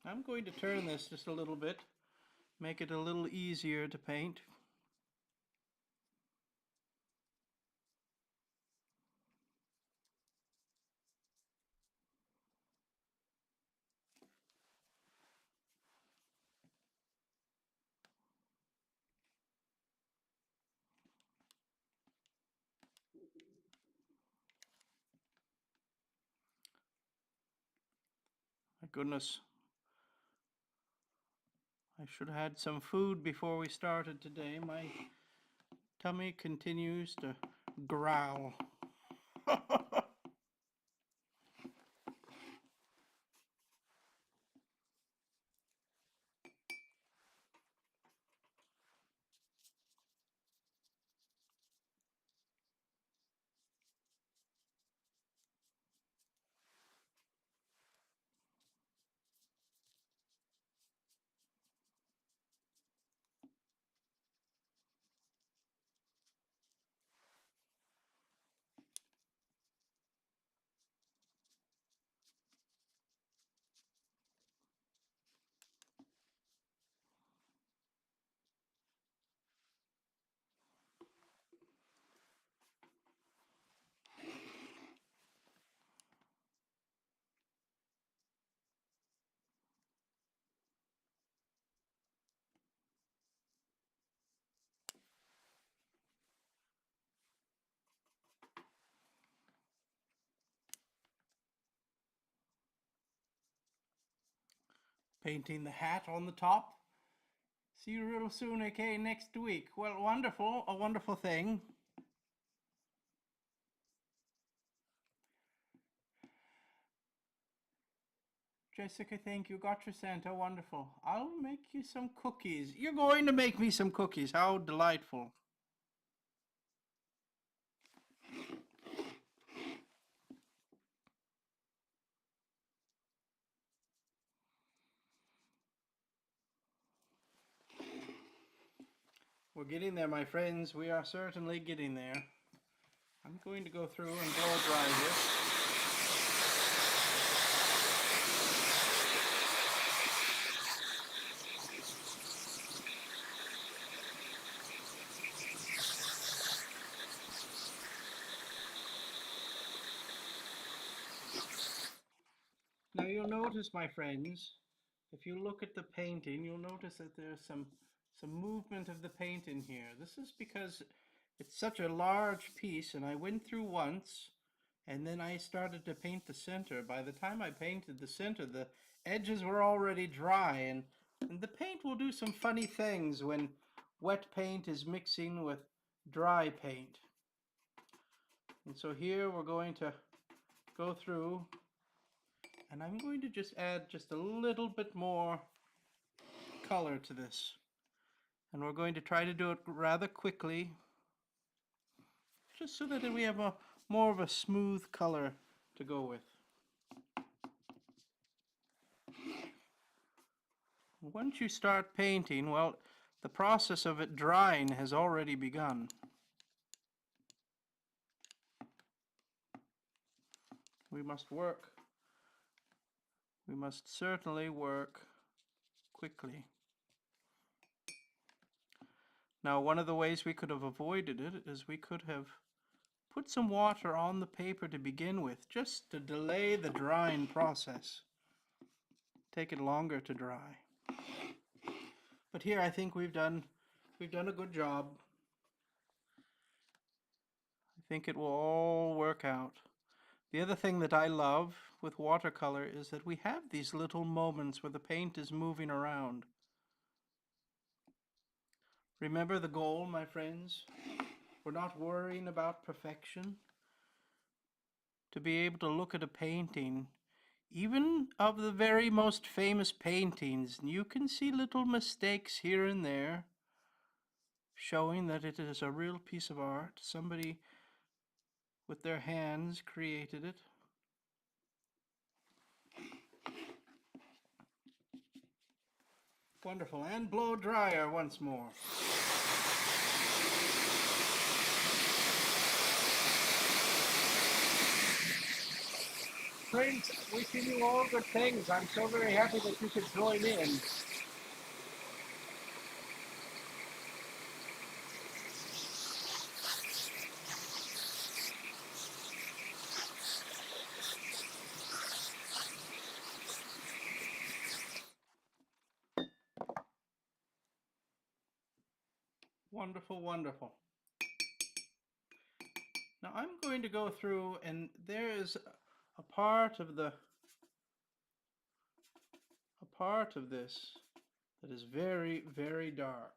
Speaker 2: I'm going to turn this just a little bit, make it a little easier to paint. My goodness. I should have had some food before we started today. My tummy continues to growl. Painting the hat on the top. See you real soon, okay, next week. Well, wonderful, a wonderful thing. Jessica, thank you. Got your Santa, wonderful. I'll make you some cookies. You're going to make me some cookies. How delightful. We're getting there, my friends. We are certainly getting there. I'm going to go through and blow dry this. Now you'll notice, my friends, if you look at the painting, you'll notice that there's some movement of the paint in here. This is because it's such a large piece, and I went through once, and then I started to paint the center. By the time I painted the center, the edges were already dry, and the paint will do some funny things when wet paint is mixing with dry paint. And so here we're going to go through, and I'm going to just add just a little bit more color to this. And we're going to try to do it rather quickly, just so that we have a more of a smooth color to go with. Once you start painting, well, the process of it drying has already begun. We must work. We must certainly work quickly. Now, one of the ways we could have avoided it is we could have put some water on the paper to begin with, just to delay the drying process. Take it longer to dry. But here I think we've done a good job. I think it will all work out. The other thing that I love with watercolor is that we have these little moments where the paint is moving around. Remember the goal, my friends? We're not worrying about perfection. To be able to look at a painting, even of the very most famous paintings, you can see little mistakes here and there, showing that it is a real piece of art. Somebody with their hands created it. Wonderful. And blow dryer once more. Friends, wishing you all good things. I'm so very happy that you could join in. Wonderful, wonderful. Now I'm going to go through, and there is a part of the part of this that is very, very dark.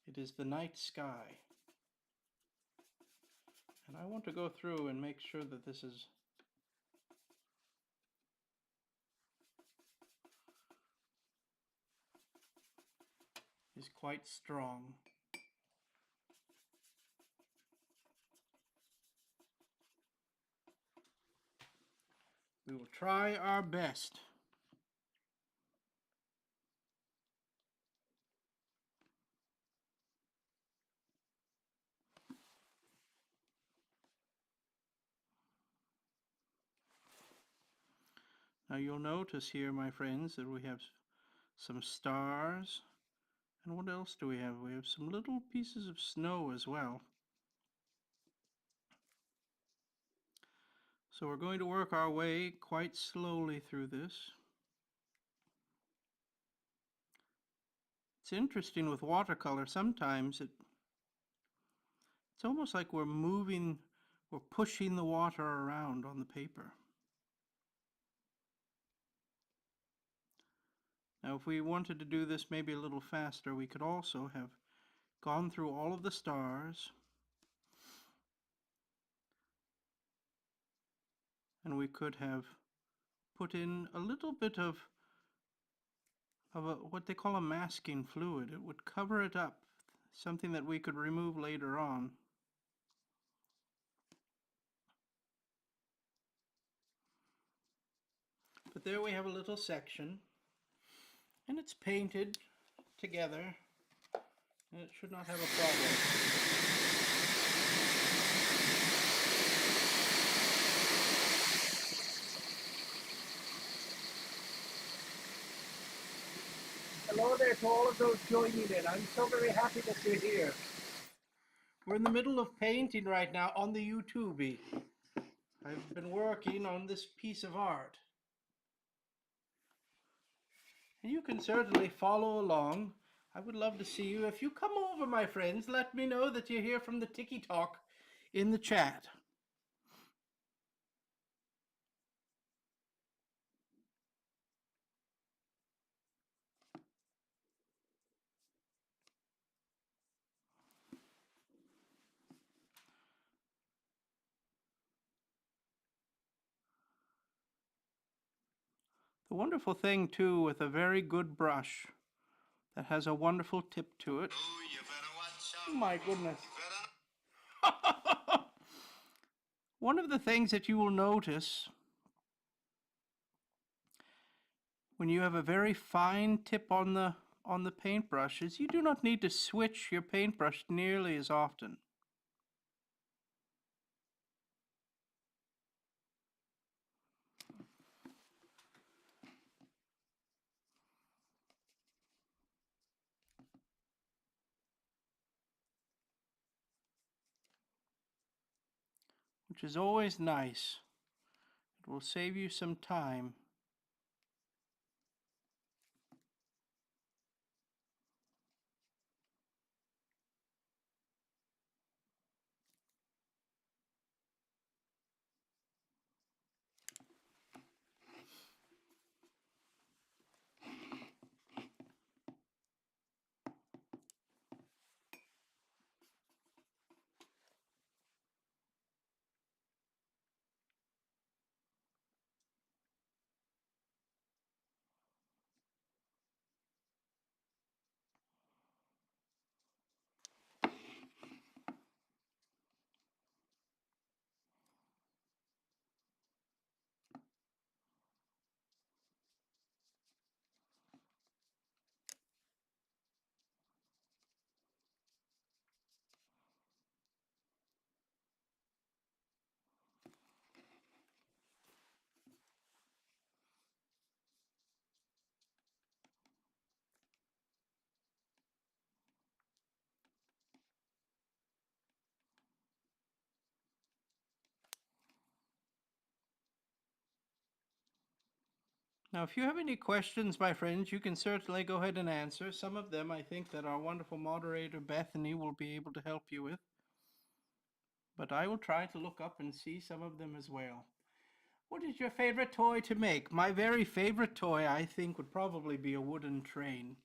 Speaker 2: It is the night sky. And I want to go through and make sure that this is quite strong. We will try our best. Now you'll notice here, my friends, that we have some stars. And what else do we have? We have some little pieces of snow as well. So we're going to work our way quite slowly through this. It's interesting with watercolor, sometimes it's almost like we're pushing the water around on the paper. Now if we wanted to do this maybe a little faster, we could also have gone through all of the stars, and we could have put in a little bit of what they call a masking fluid. It would cover it up, something that we could remove later on. But there we have a little section, and it's painted together, and it should not have a problem. Hello there to all of those joining in. I'm so very happy that you're here. We're in the middle of painting right now on the YouTube. I've been working on this piece of art. And you can certainly follow along. I would love to see you. If you come over, my friends, let me know that you're here from the Tiki Talk in the chat. The wonderful thing, too, with a very good brush that has a wonderful tip to it. Oh, my goodness. One of the things that you will notice when you have a very fine tip on the paintbrush is you do not need to switch your paintbrush nearly as often. Which is always nice. It will save you some time. Now, if you have any questions, my friends, you can certainly go ahead and answer. Some of them I think that our wonderful moderator, Bethany, will be able to help you with. But I will try to look up and see some of them as well. What is your favorite toy to make? My very favorite toy, I think, would probably be a wooden train.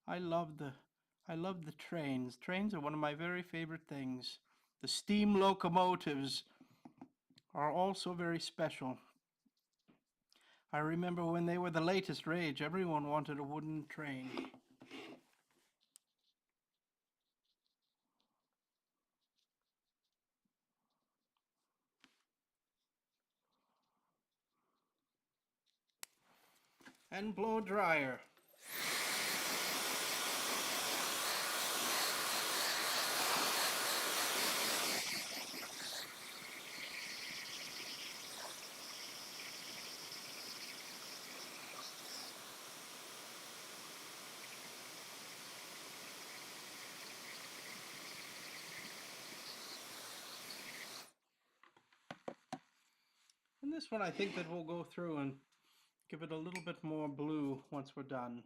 Speaker 2: I love the I love the trains. Trains are one of my very favorite things. The steam locomotives are also very special. I remember when they were the latest rage, everyone wanted a wooden train. And blow dryer. And this one I think that we'll go through and give it a little bit more blue once we're done.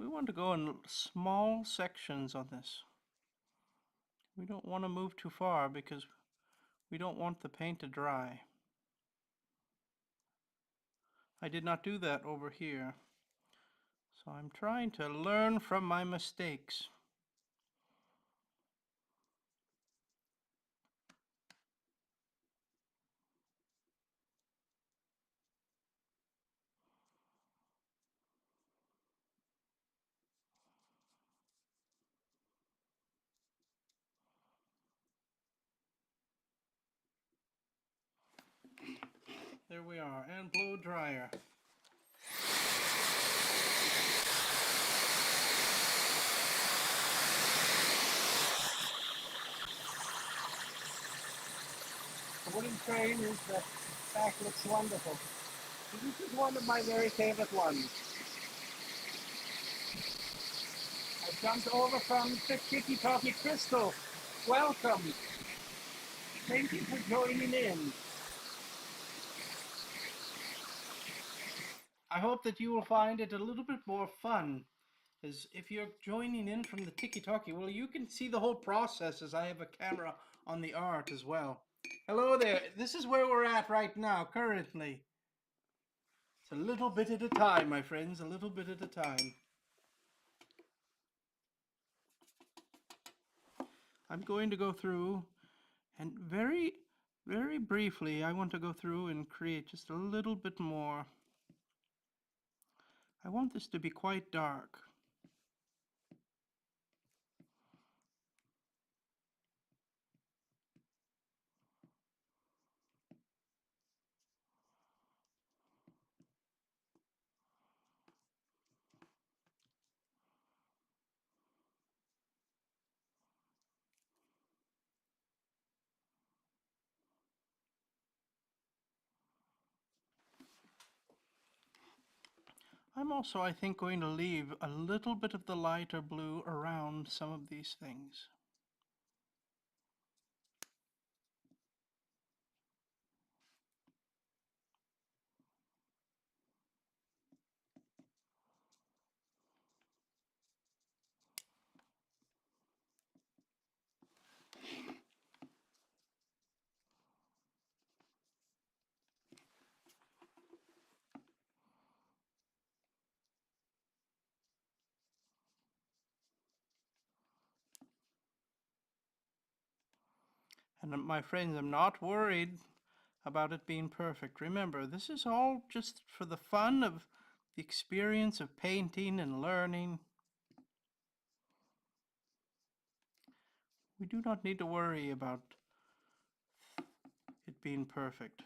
Speaker 2: We want to go in small sections on this. We don't want to move too far because we don't want the paint to dry. I did not do that over here. So I'm trying to learn from my mistakes. There we are, and blow dryer. The wooden train is the back looks wonderful. This is one of my very favorite ones. I jumped over from the Tiki Talkie Crystal. Welcome. Thank you for joining in. I hope that you will find it a little bit more fun. As if you're joining in from the Tiki Talkie, well, you can see the whole process as I have a camera on the art as well. Hello there. This is where we're at right now, currently. It's a little bit at a time, my friends, a little bit at a time. I'm going to go through and very briefly, I want to go through and create just a little bit more. I want this to be quite dark. I'm also, I think, going to leave a little bit of the lighter blue around some of these things. And my friends, I'm not worried about it being perfect. Remember, this is all just for the fun of the experience of painting and learning. We do not need to worry about it being perfect.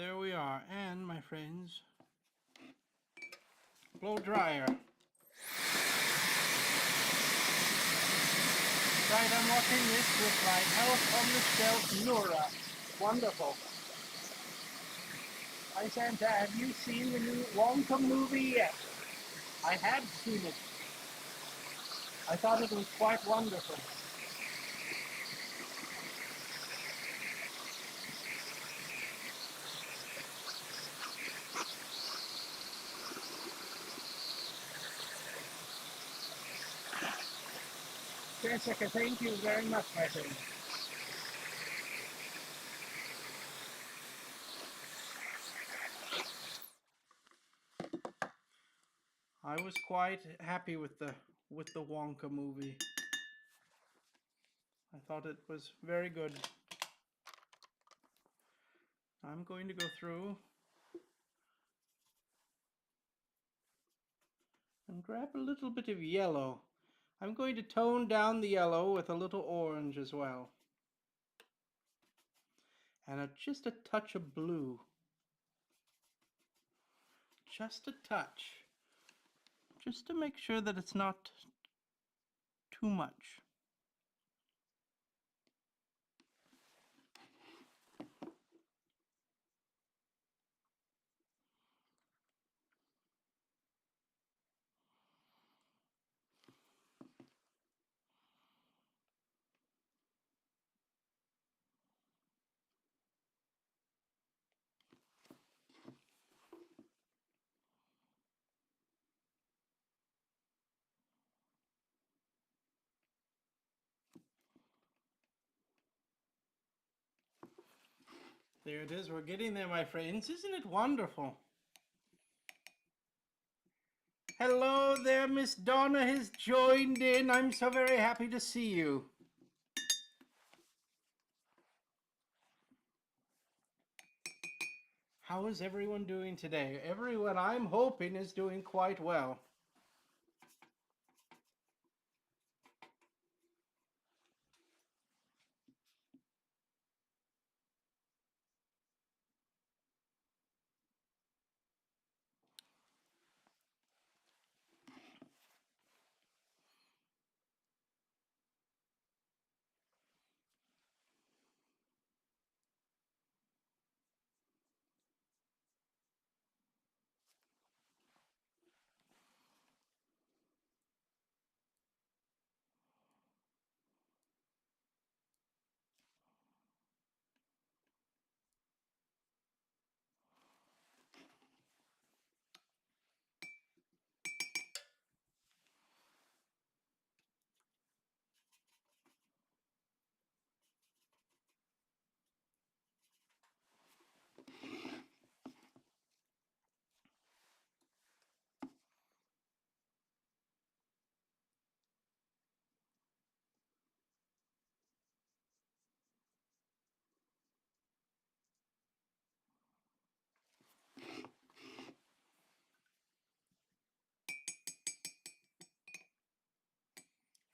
Speaker 2: There we are. And, my friends, blow dryer. Right, I'm watching this with my Elf on the Shelf Nora. Wonderful. Hi Santa, have you seen the new Wonka movie yet? I have seen it. I thought it was quite wonderful. Jessica, thank you very much, my friend. I was quite happy with the Wonka movie. I thought it was very good. I'm going to go through and grab a little bit of yellow. I'm going to tone down the yellow with a little orange as well. And just a touch of blue. Just a touch. Just to make sure that it's not too much. There it is. We're getting there, my friends. Isn't it wonderful? Hello there, Miss Donna has joined in. I'm so very happy to see you. How is everyone doing today? Everyone, I'm hoping, is doing quite well.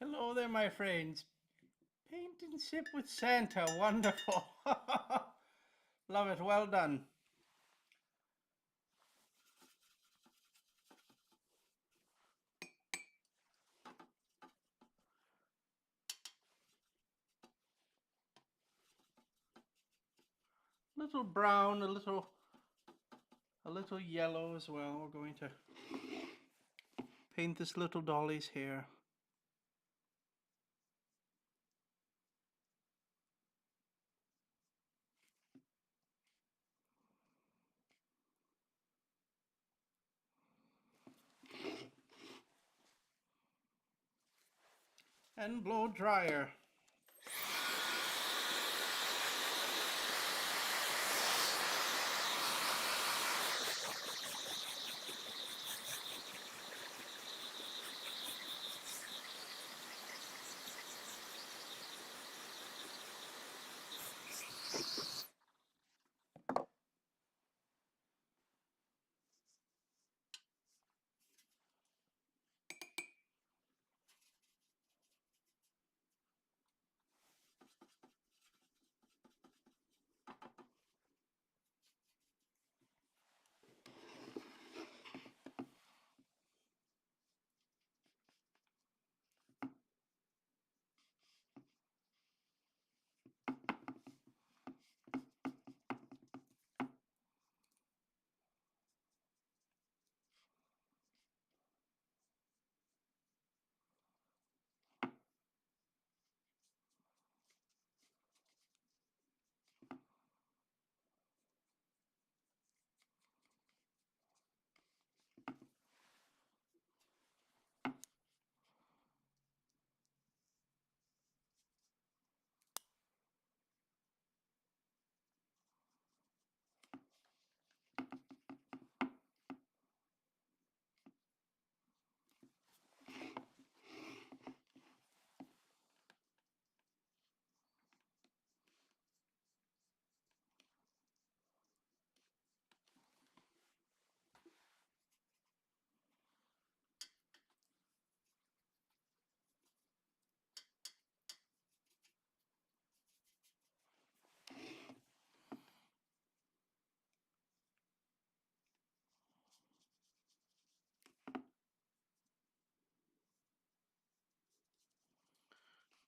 Speaker 2: Hello there, my friends. Paint and sip with Santa. Wonderful. Love it. Well done. Little brown, a little yellow as well. We're going to paint this little dolly's hair. And blow dryer.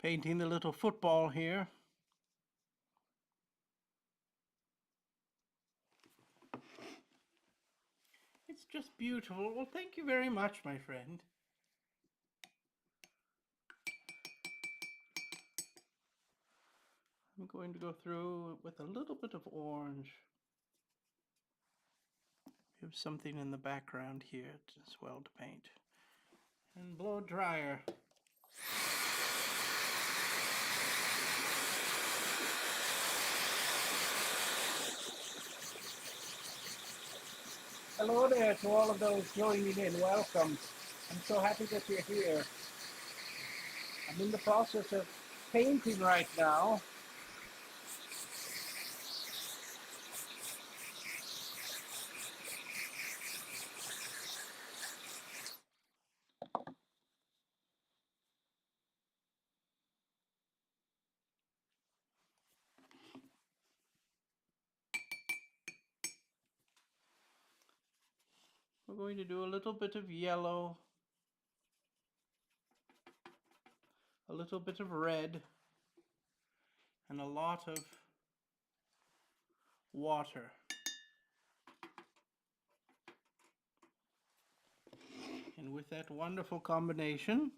Speaker 2: Painting the little football here. It's just beautiful. Well, thank you very much, my friend. I'm going to go through with a little bit of orange. We have something in the background here as well to paint. And blow dryer. Hello there to all of those joining in. Welcome. I'm so happy that you're here. I'm in the process of painting right now. We're going to do a little bit of yellow, a little bit of red, and a lot of water. And with that wonderful combination,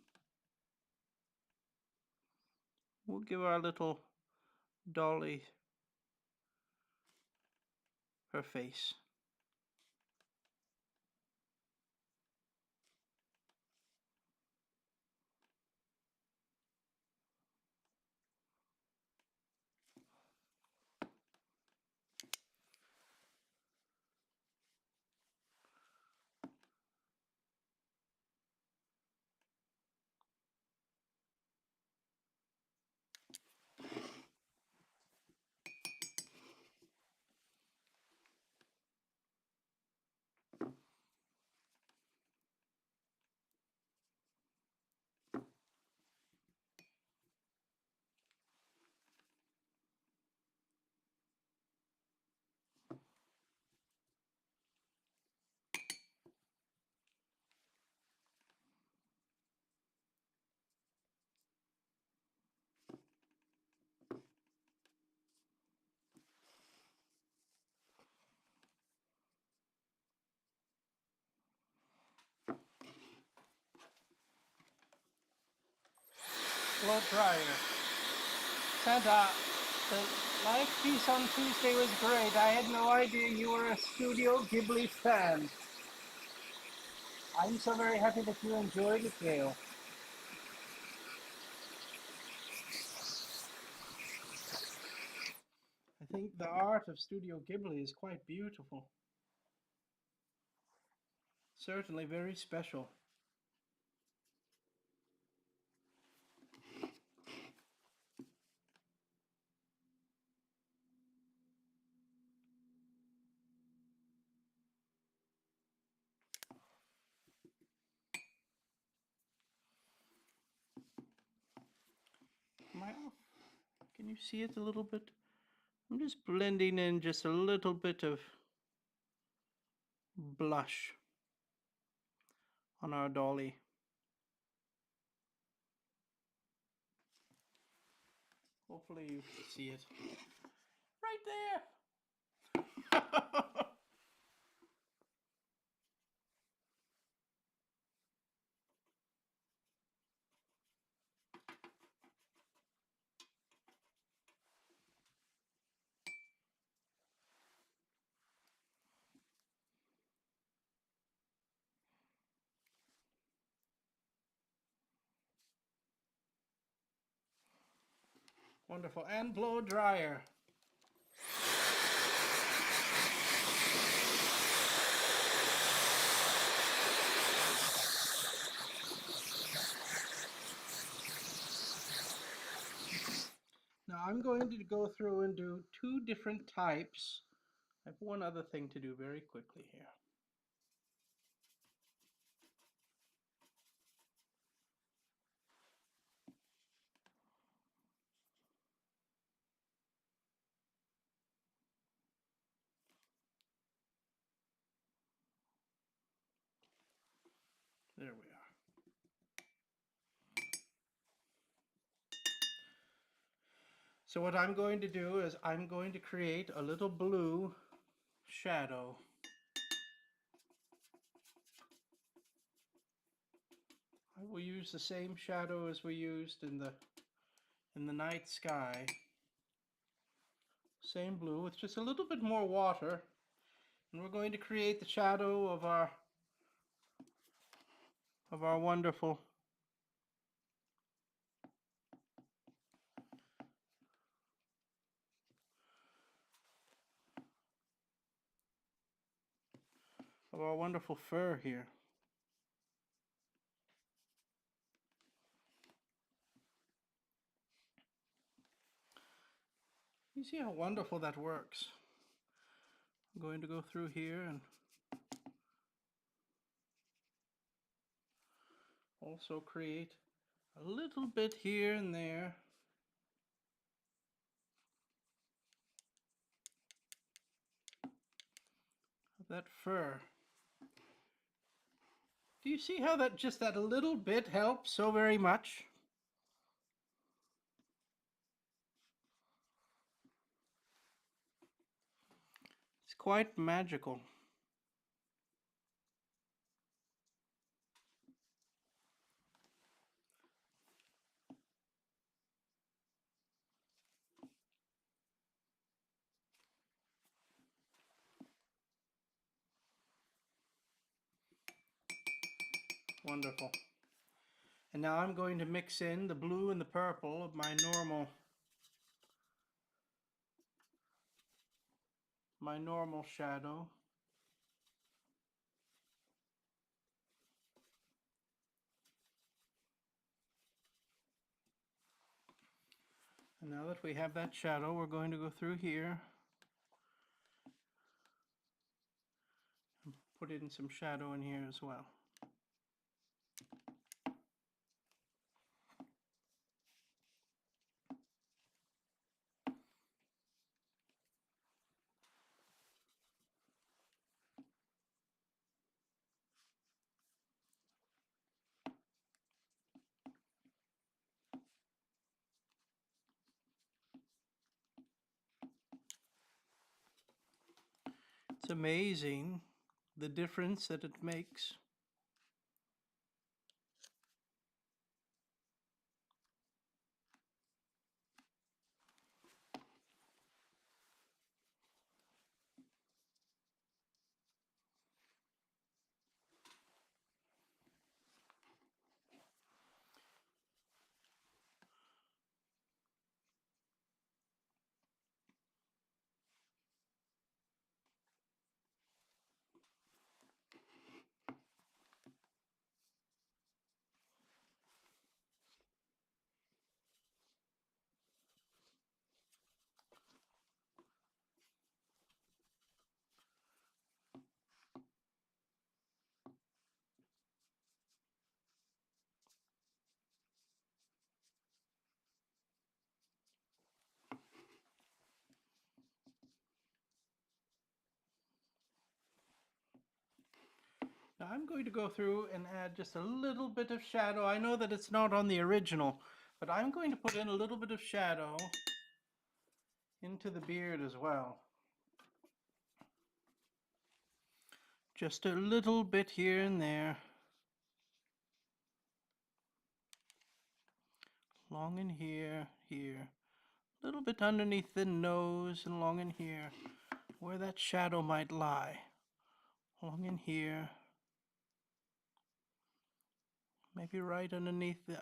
Speaker 2: we'll give our little dolly her face. Blow dryer. Santa, the live piece on Tuesday was great. I had no idea you were a Studio Ghibli fan. I'm so very happy that you enjoyed it, Gail. I think the art of Studio Ghibli is quite beautiful. Certainly very special. Am I off? Can you see it a little bit? I'm just blending in just a little bit of blush on our dolly. Hopefully you can see it. Right there! Wonderful. And blow dryer. Now I'm going to go through and do two different types. I have one other thing to do very quickly here. There we are. So what I'm going to do is I'm going to create a little blue shadow. I will use the same shadow as we used in the night sky. Same blue with just a little bit more water. And we're going to create the shadow of our wonderful fur here. You see how wonderful that works. I'm going to go through here and also create a little bit here and there. Of that fur. Do you see how that just that little bit helps so very much? It's quite magical. Wonderful. And now I'm going to mix in the blue and the purple of my normal shadow. And now that we have that shadow, we're going to go through here and put in some shadow in here as well. It's amazing the difference that it makes. Now I'm going to go through and add just a little bit of shadow. I know that it's not on the original, but I'm going to put in a little bit of shadow into the beard as well. Just a little bit here and there. Long in here, here. A little bit underneath the nose and long in here, where that shadow might lie. Long in here. Maybe right underneath the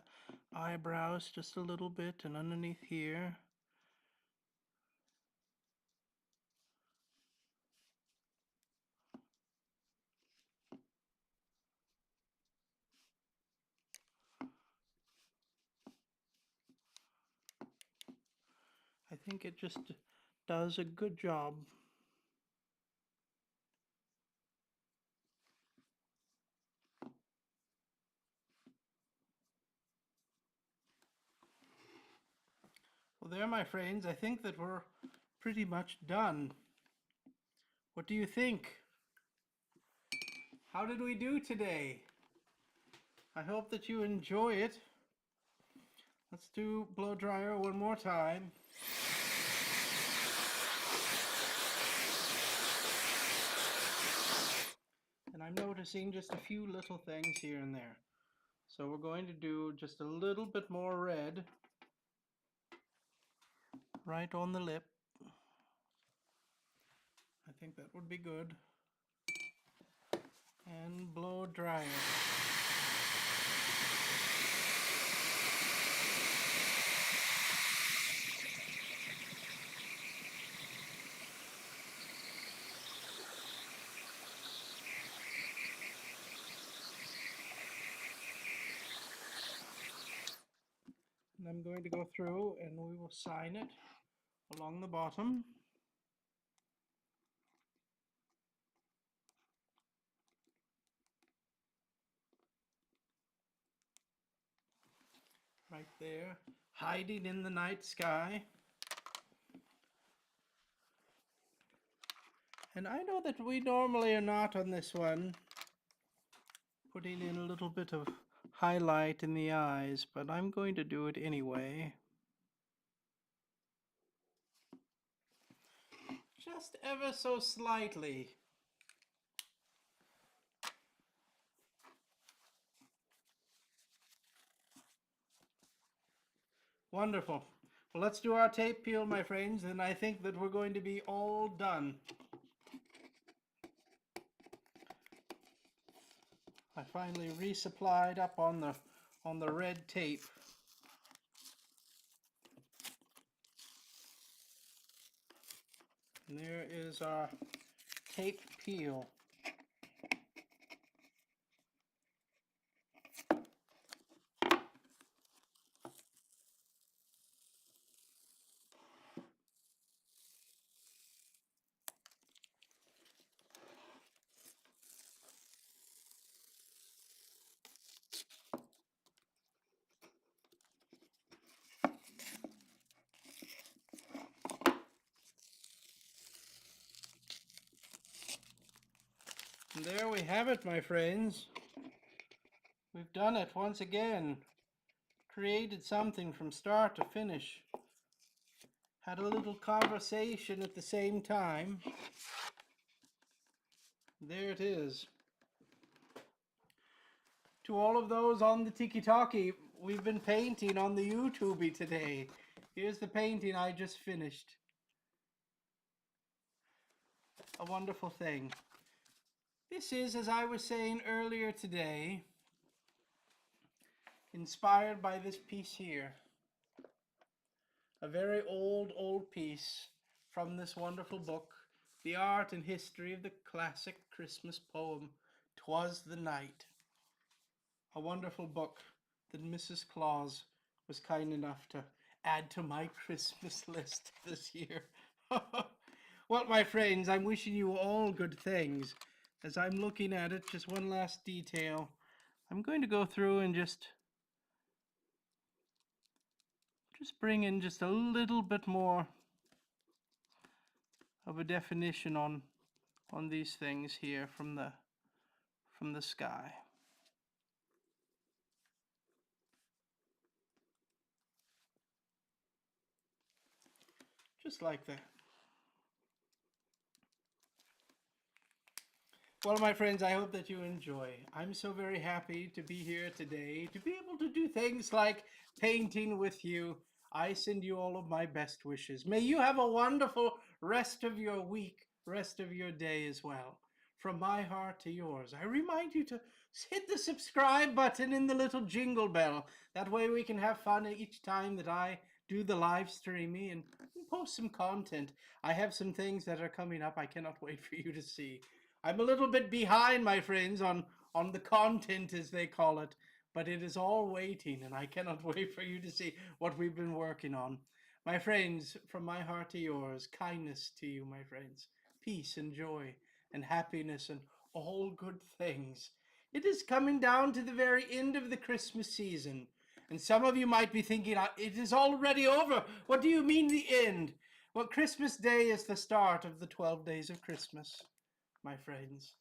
Speaker 2: eyebrows just a little bit, and underneath here. I think it just does a good job. Well, there, my friends, I think that we're pretty much done. What do you think? How did we do today? I hope that you enjoy it. Let's do blow dryer one more time. I'm noticing just a few little things here and there. So we're going to do just a little bit more red right on the lip. I think that would be good. And blow dry it. And I'm going to go through and we will sign it along the bottom. Right there, hiding in the night sky. And I know that we normally are not on this one putting in a little bit of highlight in the eyes, but I'm going to do it anyway. Just ever so slightly. Wonderful. Well, let's do our tape peel, my friends, and I think that we're going to be all done. I finally resupplied up on the red tape. And there is our tape peel. And there we have it, my friends. We've done it once again. Created something from start to finish. Had a little conversation at the same time. There it is. To all of those on the Tiki-Talkie, we've been painting on the YouTubey today. Here's the painting I just finished. A wonderful thing. This is, as I was saying earlier today, inspired by this piece here. A very old piece from this wonderful book, The Art and History of the Classic Christmas Poem, 'Twas the Night. A wonderful book that Mrs. Claus was kind enough to add to my Christmas list this year. Well, my friends, I'm wishing you all good things. As I'm looking at it, just one last detail. I'm going to go through and just bring in just a little bit more of a definition on these things here from the sky. Just like that. Well, my friends, I hope that you enjoy. I'm so very happy to be here today, to be able to do things like painting with you. I send you all of my best wishes. May you have a wonderful rest of your week, rest of your day as well. From my heart to yours, I remind you to hit the subscribe button and the little jingle bell. That way we can have fun each time that I do the live streaming and post some content. I have some things that are coming up I cannot wait for you to see. I'm a little bit behind, my friends, on the content, as they call it, but it is all waiting, and I cannot wait for you to see what we've been working on. My friends, from my heart to yours, kindness to you, my friends, peace and joy and happiness and all good things. It is coming down to the very end of the Christmas season, and some of you might be thinking, it is already over. What do you mean the end? Well, Christmas Day is the start of the 12 days of Christmas, my friends,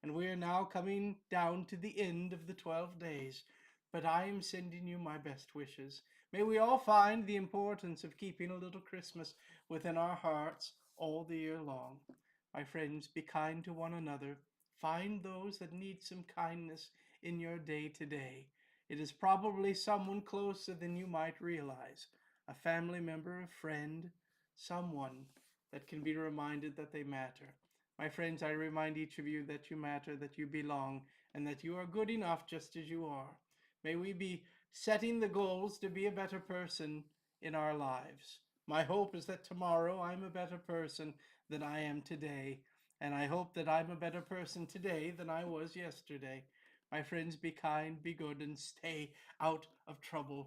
Speaker 2: and we are now coming down to the end of the 12 days, but I am sending you my best wishes. May we all find the importance of keeping a little Christmas within our hearts all the year long. My friends, be kind to one another, Find those that need some kindness in your day to day. It is probably someone closer than you might realize, a family member, a friend, someone that can be reminded that they matter. My friends, I remind each of you that you matter, that you belong, and that you are good enough just as you are. May we be setting the goals to be a better person in our lives. My hope is that tomorrow I'm a better person than I am today, and I hope that I'm a better person today than I was yesterday. My friends, be kind, be good, and stay out of trouble.